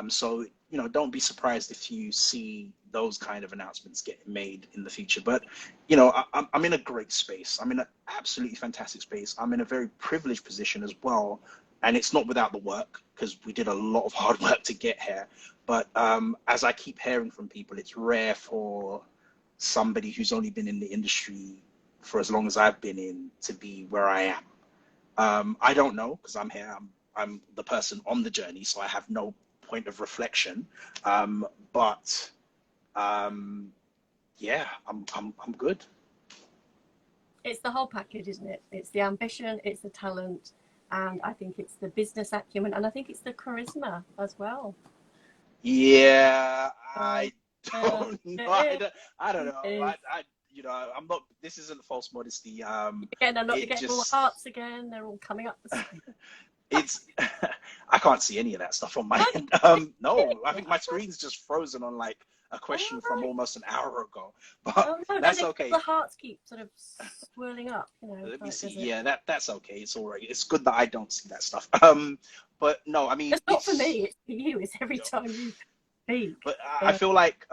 So, don't be surprised if you see those kind of announcements get made in the future. But, I'm in a great space. I'm in an absolutely fantastic space. I'm in a very privileged position as well. And it's not without the work, because we did a lot of hard work to get here. But as I keep hearing from people, it's rare for somebody who's only been in the industry for as long as I've been in to be where I am. I don't know, because I'm here. I'm the person on the journey, so I have no point of reflection. But yeah, I'm good. It's the whole package, isn't it? It's the ambition, it's the talent, and I think it's the business acumen, and I think it's the charisma as well. Yeah, I don't know. I don't know. I'm not. This isn't false modesty. Again, I'm not getting all the hearts again. They're all coming up. It's. I can't see any of that stuff on my end. No, I think my screen's just frozen on like a question from almost an hour ago. But that's okay. The hearts keep sort of swirling up. Let me see. Yeah, that's okay. It's all right. It's good that I don't see that stuff. But no, I mean, it's not for me. It's for you. It's every time you speak. But I feel like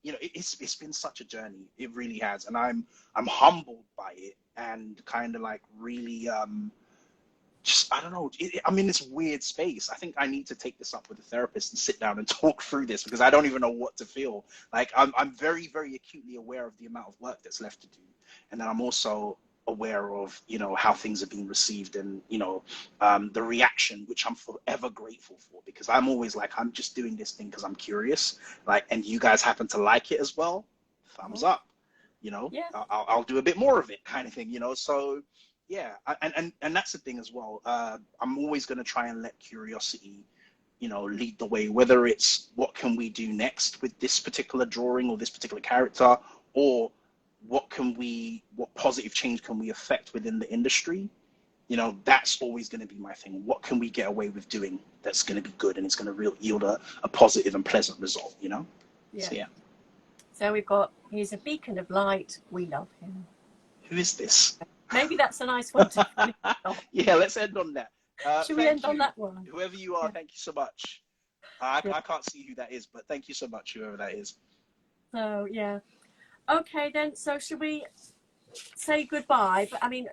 it's been such a journey. It really has, and I'm humbled by it, and kind of like really just, I don't know. I'm in this weird space. I think I need to take this up with a therapist and sit down and talk through this, because I don't even know what to feel. Like I'm very, very acutely aware of the amount of work that's left to do, and then I'm also aware of how things are being received, and the reaction, which I'm forever grateful for, because I'm always like, I'm just doing this thing because I'm curious, like, and you guys happen to like it as well, thumbs up, I'll do a bit more of it, kind of thing, so yeah. And that's the thing as well. I'm always going to try and let curiosity lead the way, whether it's what can we do next with this particular drawing or this particular character, or what positive change can we affect within the industry? That's always going to be my thing. What can we get away with doing that's going to be good, and it's going to yield a positive and pleasant result, Yeah. So, yeah. So he's a beacon of light. We love him. Who is this? Maybe that's a nice one to finish off. Yeah, let's end on that. Should we end on that one? Whoever you are, thank you so much. I can't see who that is, but thank you so much, whoever that is. So, yeah. Okay, then. So, should we say goodbye? But I mean,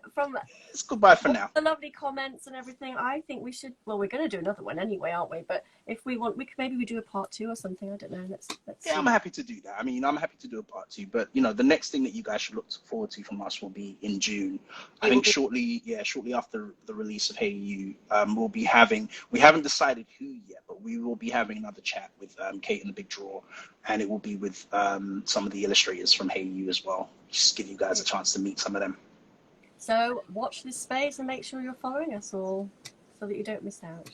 it's goodbye for now. The lovely comments and everything, I think we should. Well, we're going to do another one anyway, aren't we? But if we want, maybe we do a part 2 or something. I don't know. Let's yeah, see. I'm happy to do that. I mean, I'm happy to do a part 2. But the next thing that you guys should look forward to from us will be in June. I think shortly after the release of Hey You, we'll be having. We haven't decided who yet, but we will be having another chat with Kate and the Big Draw, and it will be with some of the illustrators from Hey You as well. Just give you guys a chance to meet some of them. So watch this space and make sure you're following us all so that you don't miss out.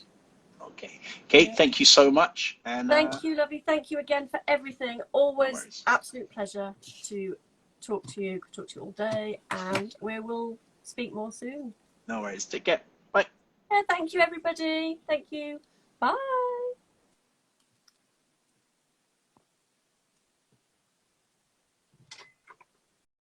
Okay. Kate, thank you so much. And thank you, lovely. Thank you again for everything. Always absolute pleasure to talk to you all day, and we will speak more soon. No worries. Take care. Bye. Yeah, thank you, everybody. Thank you. Bye.